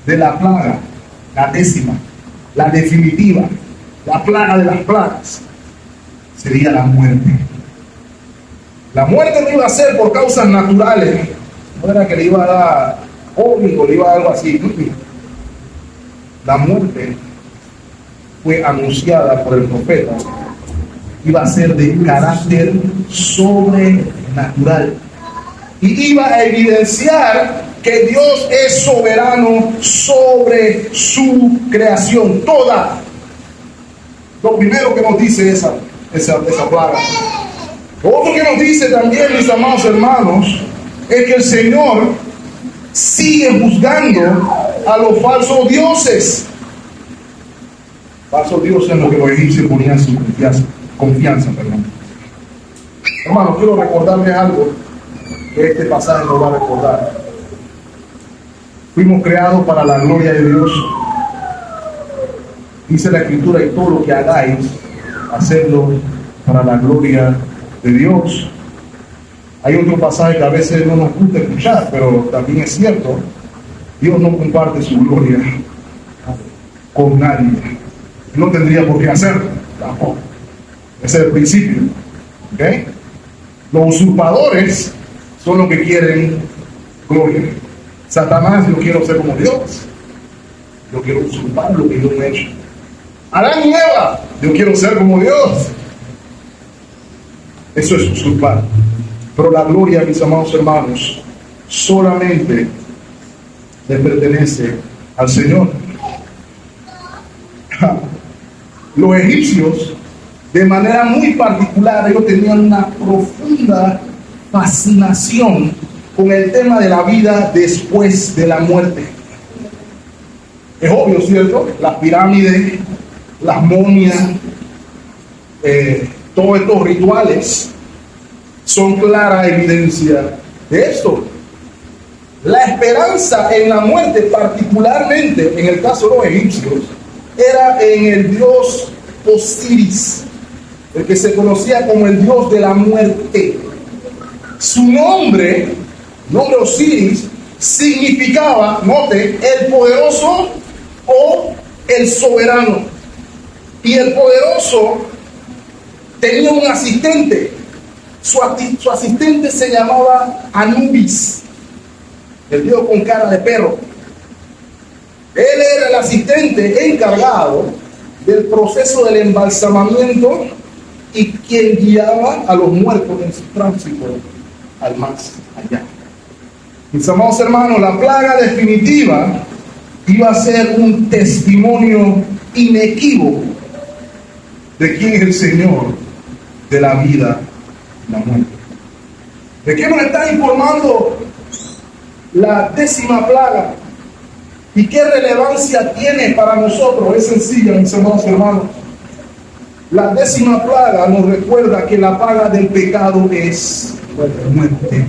[SPEAKER 1] de la plaga, la décima, la definitiva, la plaga de las plagas, sería la muerte. La muerte no iba a ser por causas naturales, no era que le iba a dar óbigo, le iba a dar algo así. La muerte fue anunciada por el profeta, iba a ser de carácter sobrenatural y iba a evidenciar que Dios es soberano sobre su creación toda. Lo primero que nos dice esa plaga. Lo otro que nos dice también, mis amados hermanos, es que el Señor sigue juzgando a los falsos dioses. Falsos dioses en los que los egipcios ponían su confianza. Hermanos, quiero recordarles algo que este pasaje nos va a recordar. Fuimos creados para la gloria de Dios. Dice la Escritura: y todo lo que hagáis, hacedlo para la gloria de Dios. Hay otro pasaje que a veces no nos gusta escuchar, pero también es cierto: Dios no comparte su gloria con nadie. No tendría por qué hacerlo tampoco. Ese es el principio. ¿Okay? Los usurpadores son los que quieren gloria. Satanás: yo quiero ser como Dios, yo quiero usurpar lo que Dios me ha hecho. Adán y Eva: yo quiero ser como Dios. Eso es usurpar. Pero la gloria, mis amados hermanos, solamente le pertenece al Señor. Los egipcios, de manera muy particular, ellos tenían una profunda fascinación con el tema de la vida después de la muerte. Es obvio, ¿cierto? Las pirámides, las momias, todos estos rituales son clara evidencia de esto. La esperanza en la muerte, particularmente en el caso de los egipcios, era en el dios Osiris, el que se conocía como el dios de la muerte. Su nombre Osiris, significaba, note, el poderoso o el soberano. Y el poderoso tenía un asistente. Su asistente se llamaba Anubis, el dios con cara de perro. Él era el asistente encargado del proceso del embalsamamiento y quien guiaba a los muertos en su tránsito al más allá. Mis amados hermanos, la plaga definitiva iba a ser un testimonio inequívoco de quién es el Señor de la vida y la muerte. ¿De qué nos está informando la 10ª plaga? ¿Y qué relevancia tiene para nosotros? Es sencilla, mis hermanos y hermanos. La 10ª plaga nos recuerda que la paga del pecado es muerte.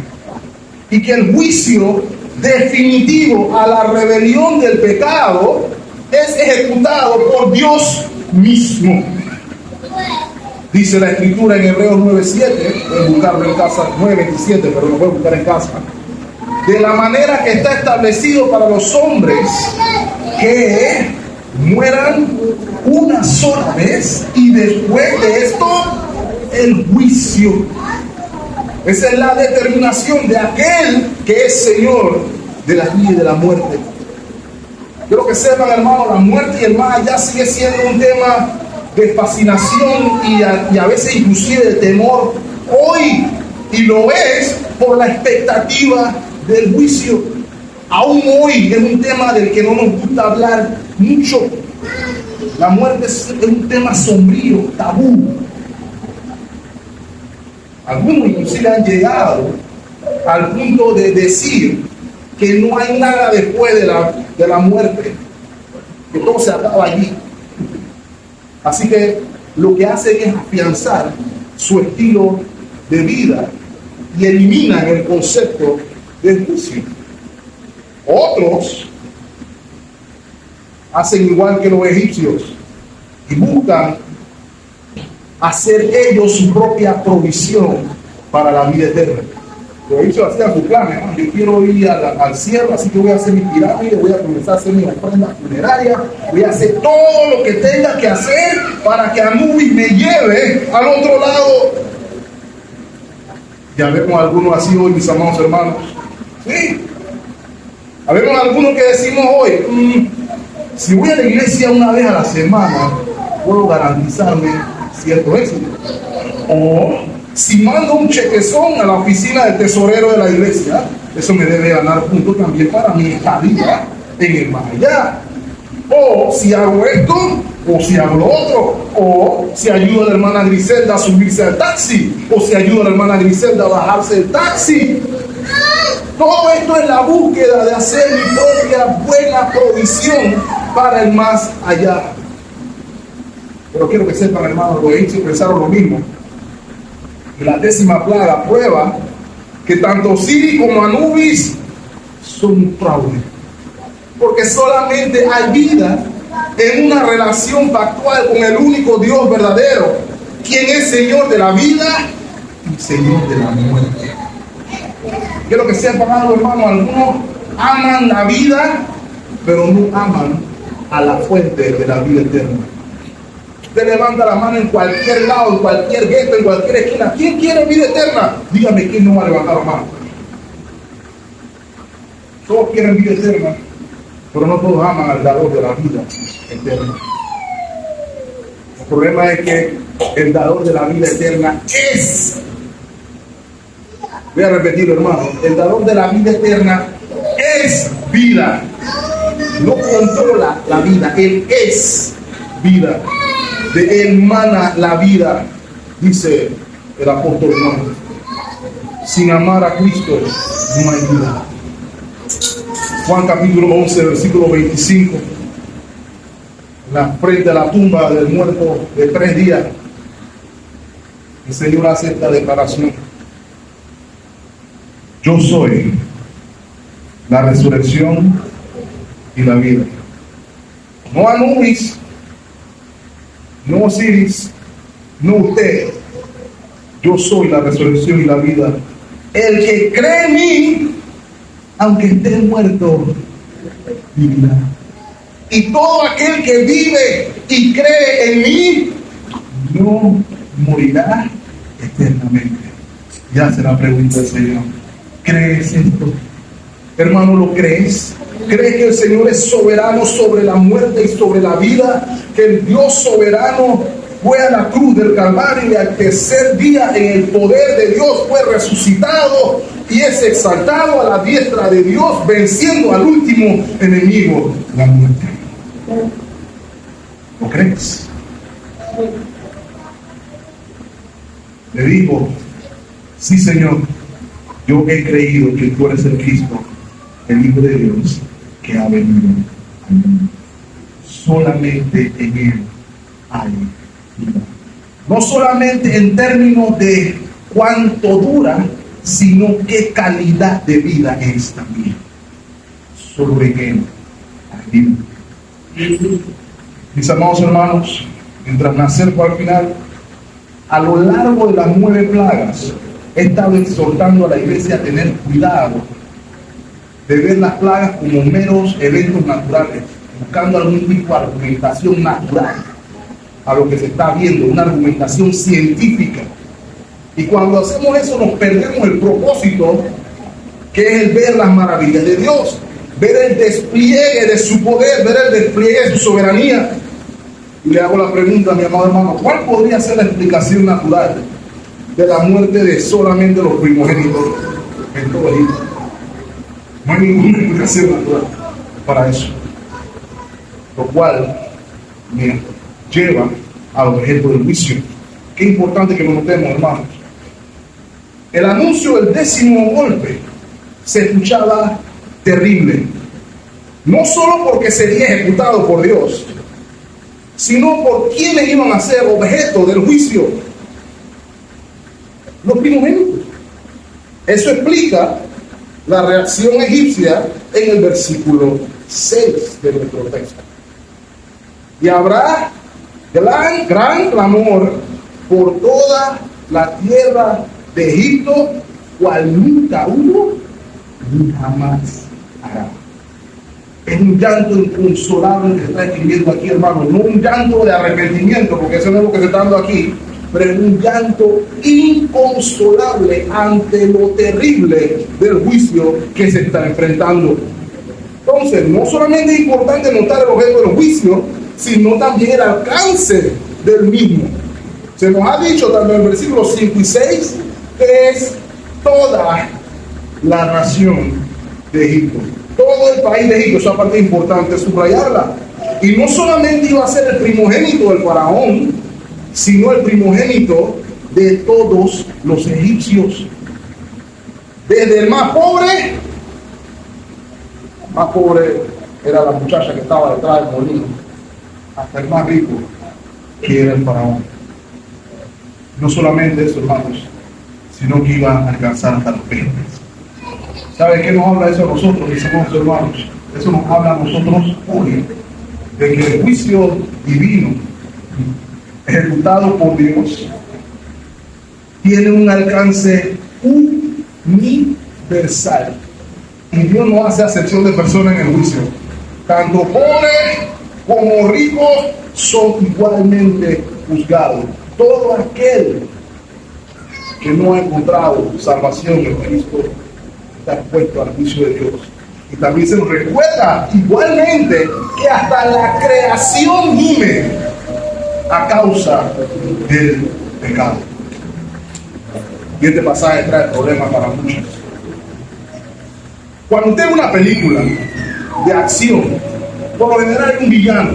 [SPEAKER 1] Y que el juicio definitivo a la rebelión del pecado es ejecutado por Dios mismo. Dice la Escritura en Hebreos 9:7, voy a buscarlo en casa, 9:27, pero lo voy a buscar en casa. De la manera que está establecido para los hombres que mueran una sola vez y después de esto el juicio. Esa es la determinación de aquel que es Señor de la vida y de la muerte. Quiero que sepan, hermano, la muerte y el más allá sigue siendo un tema de fascinación y a veces inclusive de temor hoy, y lo es por la expectativa del juicio. Aún hoy es un tema del que no nos gusta hablar mucho. La muerte es un tema sombrío, tabú. Algunos inclusive han llegado al punto de decir que no hay nada después de la muerte, que todo se acaba allí. Así que lo que hacen es afianzar su estilo de vida y eliminan el concepto del juicio. Otros hacen igual que los egipcios y buscan hacer ellos su propia provisión para la vida eterna. Los egipcios hacían su plan, ¿no? Yo quiero ir al cielo, así que voy a hacer mi pirámide, voy a comenzar a hacer mi ofrenda funeraria, voy a hacer todo lo que tenga que hacer para que Anubis me lleve al otro lado. Ya vemos algunos así hoy, mis amados hermanos. Sí. Habemos algunos que decimos hoy, si voy a la iglesia una vez a la semana, puedo garantizarme cierto éxito. O si mando un chequezón a la oficina del tesorero de la iglesia, eso me debe ganar puntos también para mi estadía en el más allá. O si hago esto, o si hago lo otro, o si ayudo a la hermana Griselda a subirse al taxi, o si ayudo a la hermana Griselda a bajarse del taxi. Todo esto es la búsqueda de hacer mi propia buena provisión para el más allá. Pero quiero que sepan, hermanos, los egipcios pensaron lo mismo. Y la 10ª plaga prueba que tanto Osiris como Anubis son un fraude. Porque solamente hay vida en una relación pactual con el único Dios verdadero, quien es Señor de la vida y Señor de la muerte. Quiero que sepan algo, hermano, algunos aman la vida, pero no aman a la fuente de la vida eterna. Usted levanta la mano en cualquier lado, en cualquier gueto, en cualquier esquina. ¿Quién quiere vida eterna? Dígame quién no va a levantar la mano. Todos quieren vida eterna, pero no todos aman al dador de la vida eterna. El problema es que el dador de la vida eterna es, voy a repetirlo, hermano, el dador de la vida eterna es vida. No controla la vida, Él es vida. De Él mana la vida, dice el apóstol Juan. Sin amar a Cristo no hay vida. Juan capítulo 11, versículo 25. En la frente a la tumba del muerto de 3 días, el Señor hace esta declaración: yo soy la resurrección y la vida. No Anubis, no Osiris, no usted. Yo soy la resurrección y la vida. El que cree en mí, aunque esté muerto, vivirá. Y todo aquel que vive y cree en mí, no morirá eternamente. Ya se la pregunta el Señor. ¿Crees esto? Hermano, ¿lo crees? ¿Crees que el Señor es soberano sobre la muerte y sobre la vida? Que el Dios soberano fue a la cruz del Calvario y al tercer día en el poder de Dios fue resucitado y es exaltado a la diestra de Dios, venciendo al último enemigo, la muerte. ¿Lo crees? Le dijo, sí, Señor, yo he creído que tú eres el Cristo, el Hijo de Dios, que ha venido al mundo. Solamente en Él hay vida. No solamente en términos de cuánto dura, sino qué calidad de vida es también. Solo en Él hay vida. Mis amados hermanos, mientras me acerco al final, a lo largo de las 9 plagas, he estado exhortando a la iglesia a tener cuidado de ver las plagas como meros eventos naturales, buscando algún tipo de argumentación natural a lo que se está viendo, una argumentación científica. Y cuando hacemos eso nos perdemos el propósito, que es el ver las maravillas de Dios, ver el despliegue de su poder, ver el despliegue de su soberanía. Y le hago la pregunta a mi amado hermano, ¿cuál podría ser la explicación natural de la muerte de solamente los primogénitos en todo Egipto? No hay ninguna explicación natural para eso. Lo cual me lleva al objeto del juicio. Qué importante que lo notemos, hermanos. El anuncio del 10º golpe se escuchaba terrible. No solo porque sería ejecutado por Dios, sino por quienes iban a ser objeto del juicio. Los primogénitos. Eso explica la reacción egipcia en el versículo 6 de nuestro texto. Y habrá gran clamor por toda la tierra de Egipto, cual nunca hubo ni jamás hará. Es un llanto inconsolable que está escribiendo aquí, hermano. No un llanto de arrepentimiento, porque eso no es lo que se está dando aquí, pero es un llanto inconsolable ante lo terrible del juicio que se está enfrentando. Entonces, no solamente es importante notar el objeto del juicio, sino también el alcance del mismo. Se nos ha dicho también en el versículo 5 y 6 que es toda la nación de Egipto. Todo el país de Egipto, esa parte es importante subrayarla. Y no solamente iba a ser el primogénito del faraón, sino el primogénito de todos los egipcios. Desde el más pobre era la muchacha que estaba detrás del molino, hasta el más rico, que era el faraón. No solamente eso, hermanos, sino que iba a alcanzar hasta los peces. ¿Sabe qué nos habla eso a nosotros, mis amados hermanos? Eso nos habla a nosotros hoy, de que el juicio divino, ejecutado por Dios, tiene un alcance universal. Y Dios no hace acepción de personas en el juicio. Tanto pobres como ricos son igualmente juzgados. Todo aquel que no ha encontrado salvación en Cristo está expuesto al juicio de Dios. Y también se nos recuerda igualmente que hasta la creación gime a causa del pecado. Y este pasaje trae problemas para muchos. Cuando usted ve una película de acción, por lo general hay un villano,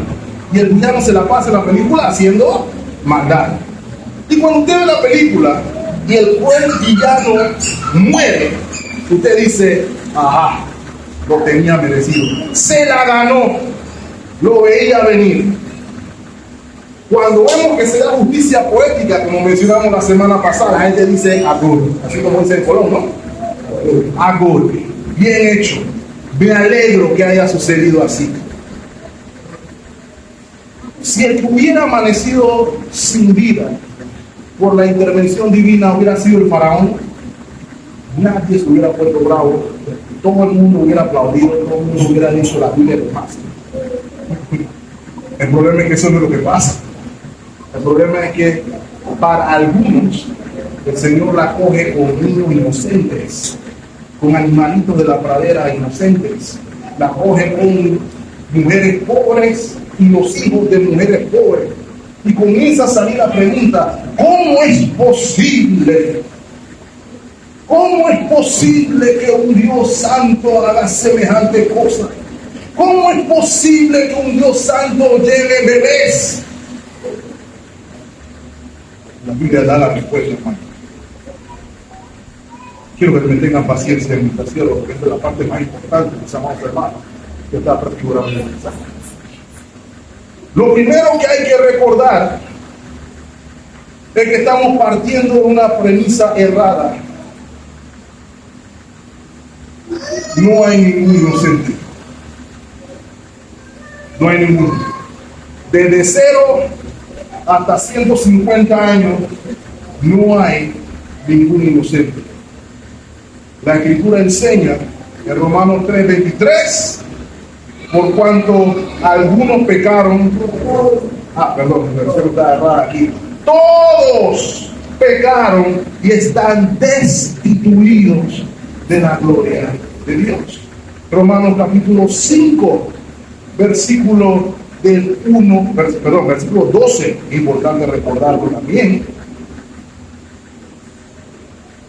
[SPEAKER 1] y el villano se la pasa en la película haciendo maldad. Y cuando usted ve la película y el buen villano muere, usted dice, ajá, lo tenía merecido, se la ganó, lo veía venir. Cuando vemos que se da justicia poética, como mencionamos la semana pasada, la gente dice agor, así como dice en Colón, ¿no? Agor, bien hecho, me alegro que haya sucedido así. Si el que hubiera amanecido sin vida por la intervención divina hubiera sido el faraón, nadie se hubiera puesto bravo, todo el mundo hubiera aplaudido, todo el mundo hubiera dicho la Biblia de paz. El problema es que eso no es lo que pasa. El problema es que para algunos el Señor la coge con niños inocentes, con animalitos de la pradera inocentes, la coge con mujeres pobres y los hijos de mujeres pobres. Y comienza a salir la pregunta, ¿cómo es posible ¿Cómo es posible que un Dios santo haga semejante cosa? ¿Cómo es posible que un Dios santo lleve bebés? La Biblia da la respuesta, hermano. Quiero que me tengan paciencia en mi cielo, porque esta es la parte más importante, mis amados hermanos, que está prefigurando en el mensaje. Lo primero que hay que recordar es que estamos partiendo de una premisa errada. No hay ningún inocente. No hay ninguno. Desde 0 hasta 150 años no hay ningún inocente. La Escritura enseña en Romanos 3:23, por cuanto algunos pecaron. Perdón, la versión está errada aquí. Todos pecaron y están destituidos de la gloria de Dios. Romanos capítulo 5, versículo del 1, versículo 12, importante recordarlo también.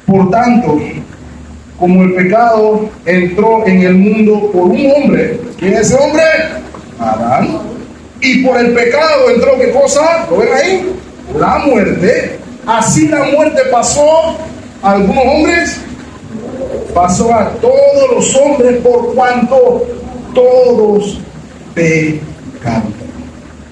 [SPEAKER 1] Por tanto, como el pecado entró en el mundo por un hombre, ¿quién es ese hombre? Adán. Y por el pecado entró, ¿qué cosa? ¿Lo ven ahí? La muerte. Así la muerte pasó a algunos hombres, pasó a todos los hombres por cuanto todos pecaron.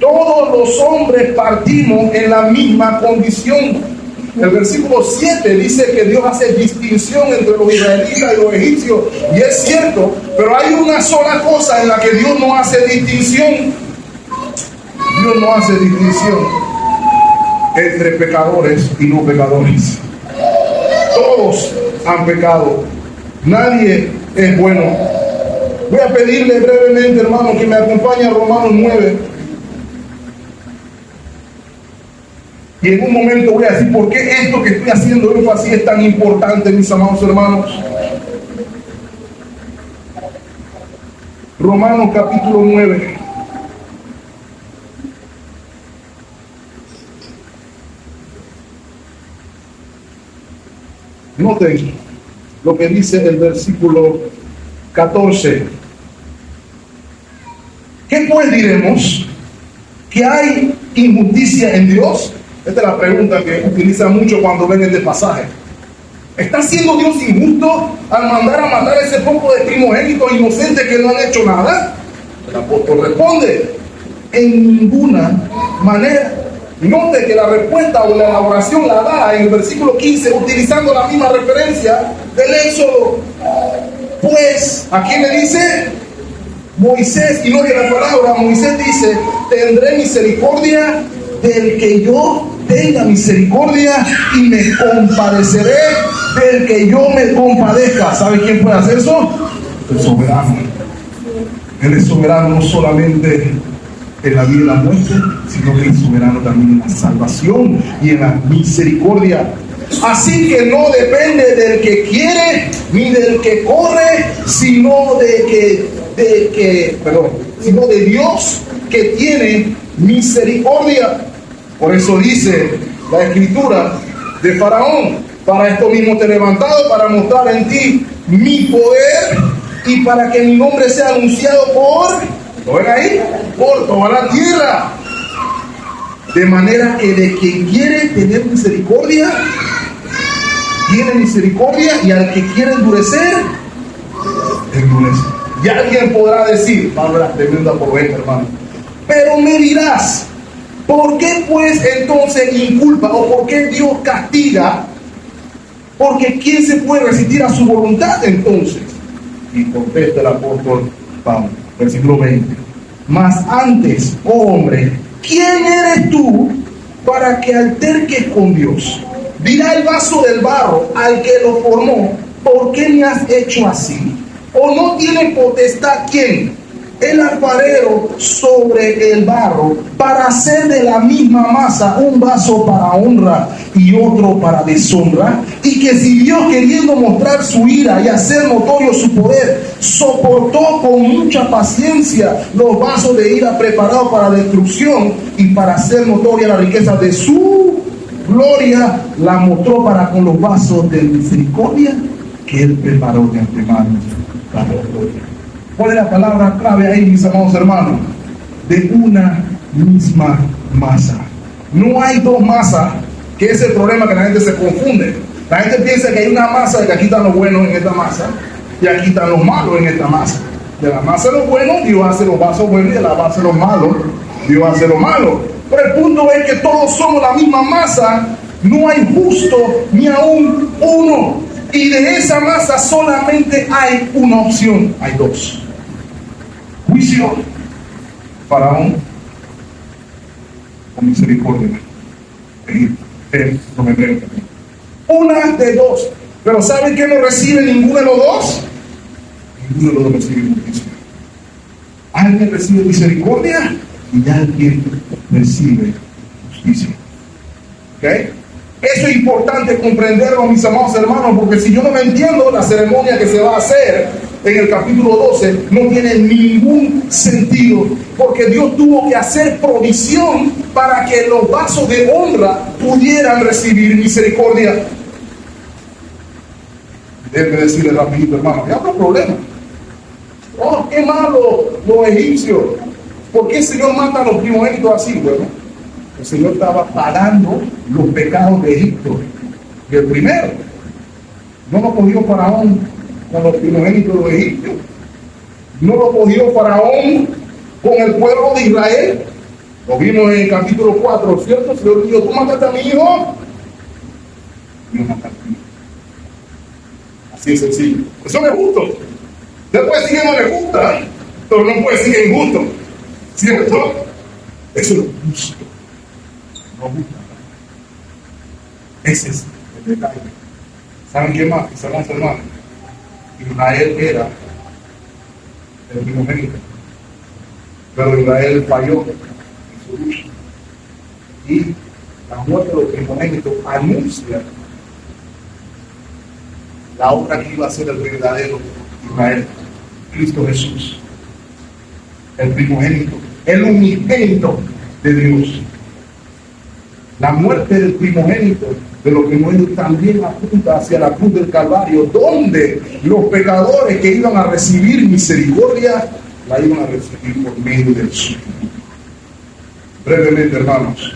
[SPEAKER 1] Todos los hombres partimos en la misma condición. El versículo 7 dice que Dios hace distinción entre los israelitas y los egipcios, y es cierto, pero hay una sola cosa en la que Dios no hace distinción. Dios no hace distinción entre pecadores y no pecadores. Todos han pecado. Nadie es bueno. Voy a pedirle brevemente, hermano, que me acompañe a Romanos 9. Y en un momento voy a decir por qué esto que estoy haciendo énfasis es tan importante, mis amados hermanos. Romanos capítulo 9. Noten lo que dice el versículo 14. ¿Qué pues diremos? ¿Que hay injusticia en Dios? Esta es la pregunta que utilizan mucho cuando ven este pasaje. ¿Está siendo Dios injusto al mandar a matar a ese poco de primogénitos inocentes que no han hecho nada? El apóstol responde: en ninguna manera. Note que la respuesta o la elaboración la da en el versículo 15, utilizando la misma referencia del Éxodo. Pues, ¿a quién le dice? Moisés, y no de la palabra. Moisés dice: tendré misericordia del que yo tenga misericordia, y me compadeceré del que yo me compadezca. ¿Sabe quién puede hacer eso? El soberano. Él es soberano no solamente en la vida y la muerte, sino que es soberano también en la salvación y en la misericordia. Así que no depende del que quiere ni del que corre, sino sino de Dios, que tiene misericordia. Por eso dice la Escritura de Faraón: para esto mismo te he levantado, para mostrar en ti mi poder y para que mi nombre sea anunciado ¿lo ven ahí? Por toda la tierra. De manera que de quien quiere tener misericordia, tiene misericordia, y al que quiere endurecer, endurece. Y alguien podrá decir, palabra tremenda por esta, hermano, pero me dirás, ¿por qué pues entonces inculpa, o por qué Dios castiga? Porque ¿quién se puede resistir a su voluntad entonces? Y contesta el apóstol Pablo, versículo 20: mas antes, oh hombre, ¿quién eres tú para que alterques con Dios? Dirá el vaso del barro al que lo formó: ¿por qué me has hecho así? ¿O no tiene potestad quién? El alfarero sobre el barro, para hacer de la misma masa un vaso para honra y otro para deshonra? Y que si Dios, queriendo mostrar su ira y hacer notorio su poder, soportó con mucha paciencia los vasos de ira preparados para destrucción, y para hacer notoria la riqueza de su gloria la mostró para con los vasos de misericordia que Él preparó de antemano para la gloria. ¿Cuál es la palabra clave ahí, mis amados hermanos? De una misma masa. No hay dos masas, que es el problema, que la gente se confunde. La gente piensa que hay una masa, que aquí están los buenos en esta masa y aquí están los malos en esta masa. De la masa de los buenos, Dios hace los vasos buenos, y de la masa de los malos, Dios hace los malos. Pero el punto es que todos somos la misma masa, no hay justo ni aún uno. Y de esa masa solamente hay una opción, hay dos: juicio, Faraón, o misericordia. Una de dos. Pero ¿saben qué no recibe ninguno de los dos? Ninguno de los dos recibe justicia. Alguien recibe misericordia y alguien recibe justicia. ¿Ok? Eso es importante comprenderlo, mis amados hermanos, porque si yo no me entiendo, la ceremonia que se va a hacer en el capítulo 12 no tiene ningún sentido, porque Dios tuvo que hacer provisión para que los vasos de honra pudieran recibir misericordia. Déjenme decirle rapidito, hermano, que otro problema. Oh, qué malo los egipcios. ¿Por qué el Señor mata a los primogénitos así? Bueno, el Señor estaba pagando los pecados de Egipto. Y el primero, no lo cogió Faraón con los primogénitos de los egipcios. No lo cogió Faraón con el pueblo de Israel. Lo vimos en el capítulo 4, ¿cierto? El Señor dijo: tú mataste a mi hijo, yo maté a tu hijo. Así es sencillo. Eso no es justo. Después sí que no le gusta, pero no puede ser injusto. ¿Cierto? Eso es justo. No gusta. Ese es el detalle. ¿Saben qué más? ¿Saben, hermanos? Israel era el primogénito, pero Israel falló en su lucha. Y la muerte de los primogénitos anuncia la obra que iba a ser el verdadero Israel, Cristo Jesús, el primogénito, el unigénito de Dios. La muerte del primogénito de los primogénitos también apunta hacia la cruz del Calvario, donde los pecadores que iban a recibir misericordia la iban a recibir por medio del sustituto. Brevemente, hermanos,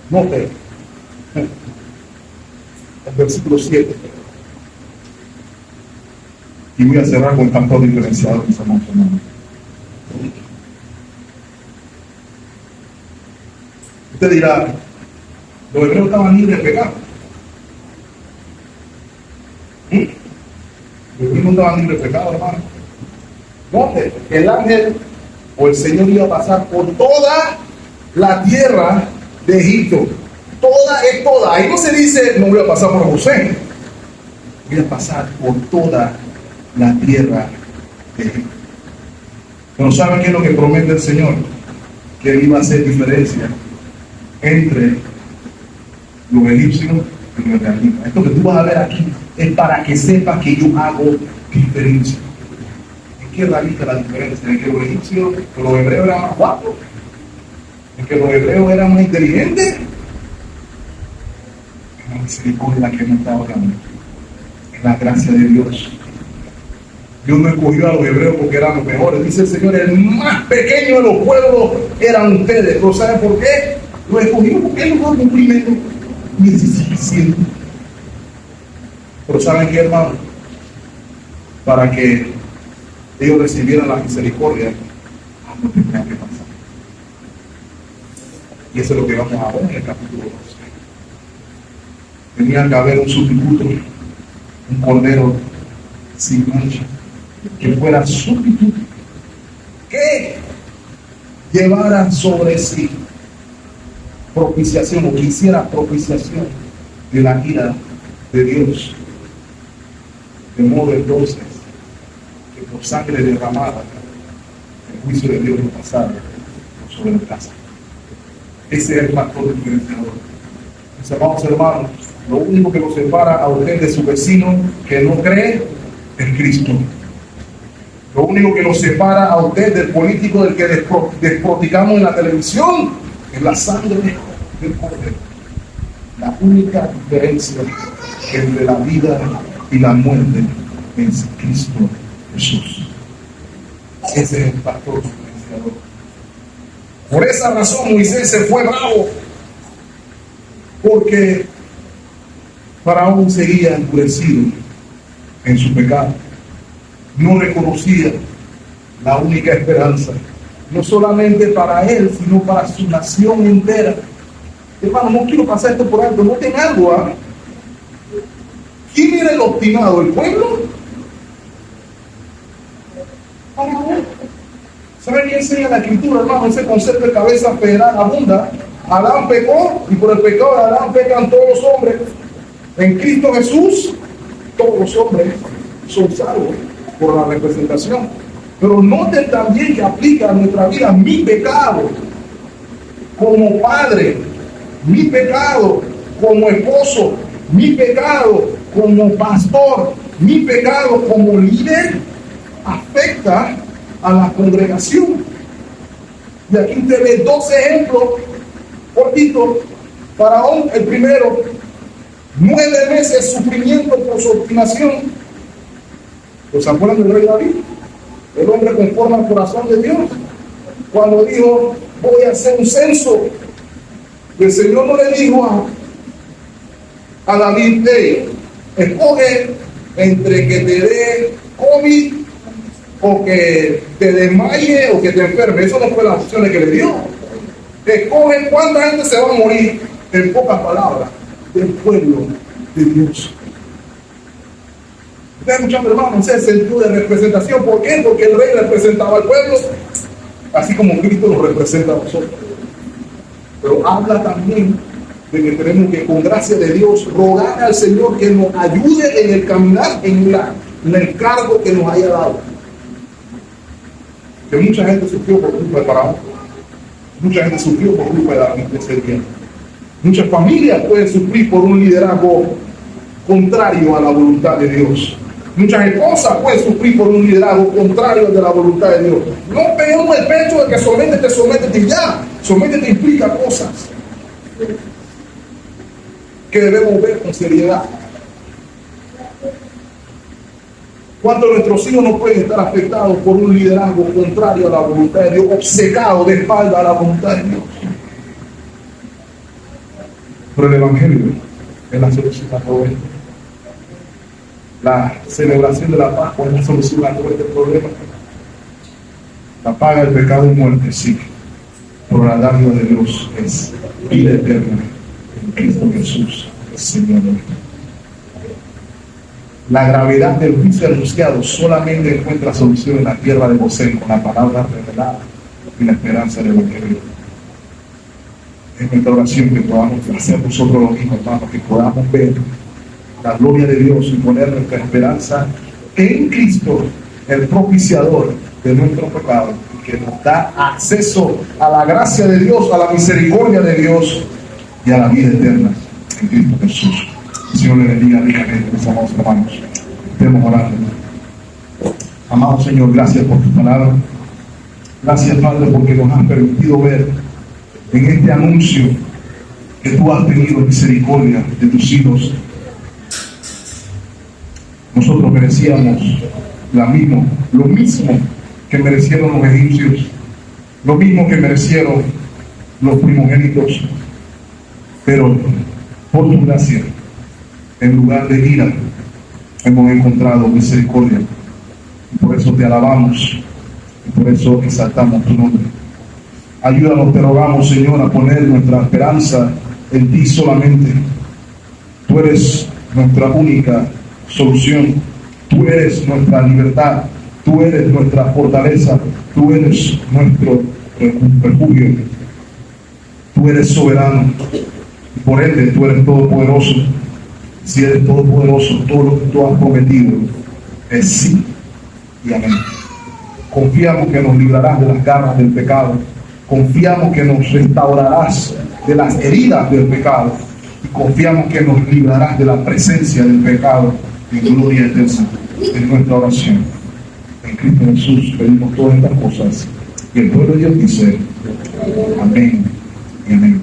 [SPEAKER 1] note el versículo 7. Y voy a cerrar con factor diferenciado, mis hermanos. Usted dirá: los hebreos estaban libres de pecado. Los hebreos no estaban libres de pecado, hermano. ¿Dónde? El ángel o el Señor iba a pasar por toda la tierra de Egipto. Toda es toda. Ahí no se dice: no voy a pasar por José. Voy a pasar por toda la tierra de Egipto. Pero ¿saben qué es lo que promete el Señor? Que Él iba a hacer diferencia entre los egipcios y los israelitas. Esto que tú vas a ver aquí es para que sepas que yo hago diferencia. ¿En qué radica la diferencia? ¿En que los egipcios o los hebreos eran más guapos? ¿En que los hebreos eran más inteligentes? En la misericordia que no está orando, en la gracia de Dios. Dios no escogió a los hebreos porque eran los mejores. Dice el Señor: el más pequeño de los pueblos eran ustedes. ¿Pero saben por qué? Lo escogió porque Él no fue cumplimiento ni es suficiente. Pero ¿saben qué, hermano? Para que ellos recibieran la misericordia, algo tendría que pasar. Y eso es lo que vamos a ver en el capítulo 12. Tenía que haber un sustituto, un cordero sin mancha, que fuera sustituto, que llevara sobre sí propiciación, o que hiciera propiciación de la ira de Dios, de modo entonces que por sangre derramada el juicio de Dios no pasara sobre la casa. Ese es el factor diferenciador. Mis amados hermanos, lo único que nos separa a usted de su vecino que no cree es Cristo. Lo único que nos separa a usted del político del que despoticamos en la televisión es la sangre del Cordero. La única diferencia entre la vida y la muerte es Cristo Jesús. Ese es el pastor diferenciador. Por esa razón Moisés se fue bravo, porque Faraón seguía endurecido en su pecado. No reconocía la única esperanza, no solamente para él, sino para su nación entera. Hermano, no quiero pasar esto por alto, noten algo, ¿ah? ¿Quién era el obstinado? ¿El pueblo? Faraón. ¿Saben qué enseña la Escritura, hermano? Ese concepto de cabeza federal abunda. Adán pecó y por el pecado de Adán pecan todos los hombres. En Cristo Jesús, todos los hombres son salvos por la representación. Pero noten también que aplica a nuestra vida mi pecado como padre, mi pecado como esposo, mi pecado como pastor, mi pecado como líder afecta a la congregación. Y aquí usted ve dos ejemplos cortitos. Faraón, el primero, 9 meses de sufrimiento por su obstinación. ¿Los acuerdan del rey David? El hombre conforme al corazón de Dios. Cuando dijo, voy a hacer un censo, el Señor no le dijo a David, hey, escoge entre que te dé COVID o que te desmaye o que te enferme. Eso no fue las opciones que le dio. Escoge cuánta gente se va a morir, en pocas palabras, del pueblo de Dios. ¿Estás escuchando, hermano? Ese es el sentido de representación. ¿Por qué? Porque el rey representaba al pueblo, así como Cristo lo representa a nosotros. Pero habla también de que tenemos que, con gracia de Dios, rogar al Señor que nos ayude en el caminar, en el cargo que nos haya dado. Que mucha gente sufrió por culpa de Faraón. Mucha gente sufrió por culpa de David de ese día. Muchas familias pueden sufrir por un liderazgo contrario a la voluntad de Dios. Muchas esposas pueden sufrir por un liderazgo contrario de la voluntad de Dios. No pegamos el pecho de que sométete y ya. Sométete implica cosas que debemos ver con seriedad. ¿Cuántos de nuestros hijos no pueden estar afectados por un liderazgo contrario a la voluntad de Dios, obcecado de espalda a la voluntad de Dios? Pero el Evangelio es la solución a todo esto. La celebración de la Pascua es la solución a todo este problema. La paga del pecado es muerte, sí, pero la dádiva de Dios es vida eterna en Cristo Jesús, el Señor nuestro. La gravedad del juicio anunciado solamente encuentra solución en la tierra de Gosén, con la palabra revelada y la esperanza del Evangelio. Es nuestra oración que podamos hacer nosotros los mismos, hermanos, que podamos ver la gloria de Dios y poner nuestra esperanza en Cristo, el propiciador de nuestro pecado, que nos da acceso a la gracia de Dios, a la misericordia de Dios y a la vida eterna en Cristo Jesús. El Señor le bendiga ricamente, mis amados hermanos. Estemos orando. Amado Señor, gracias por tu palabra. Gracias, Padre, porque nos has permitido ver en este anuncio que tú has tenido misericordia de tus hijos. Nosotros merecíamos lo mismo que merecieron los egipcios, lo mismo que merecieron los primogénitos, pero por tu gracia, en lugar de ira, hemos encontrado misericordia. Y por eso te alabamos y por eso exaltamos tu nombre. Ayúdanos, te rogamos, Señor, a poner nuestra esperanza en ti solamente. Tú eres nuestra única solución. Tú eres nuestra libertad. Tú eres nuestra fortaleza. Tú eres nuestro refugio. Tú eres soberano. Y por ende, tú eres todopoderoso. Si eres todopoderoso, todo lo que tú has prometido es sí y amén. Confiamos que nos librarás de las garras del pecado. Confiamos que nos restaurarás de las heridas del pecado. Y confiamos que nos librarás de la presencia del pecado en gloria eterna. En nuestra oración, en Cristo Jesús, pedimos todas estas cosas. Y el pueblo de Dios dice, amén y amén.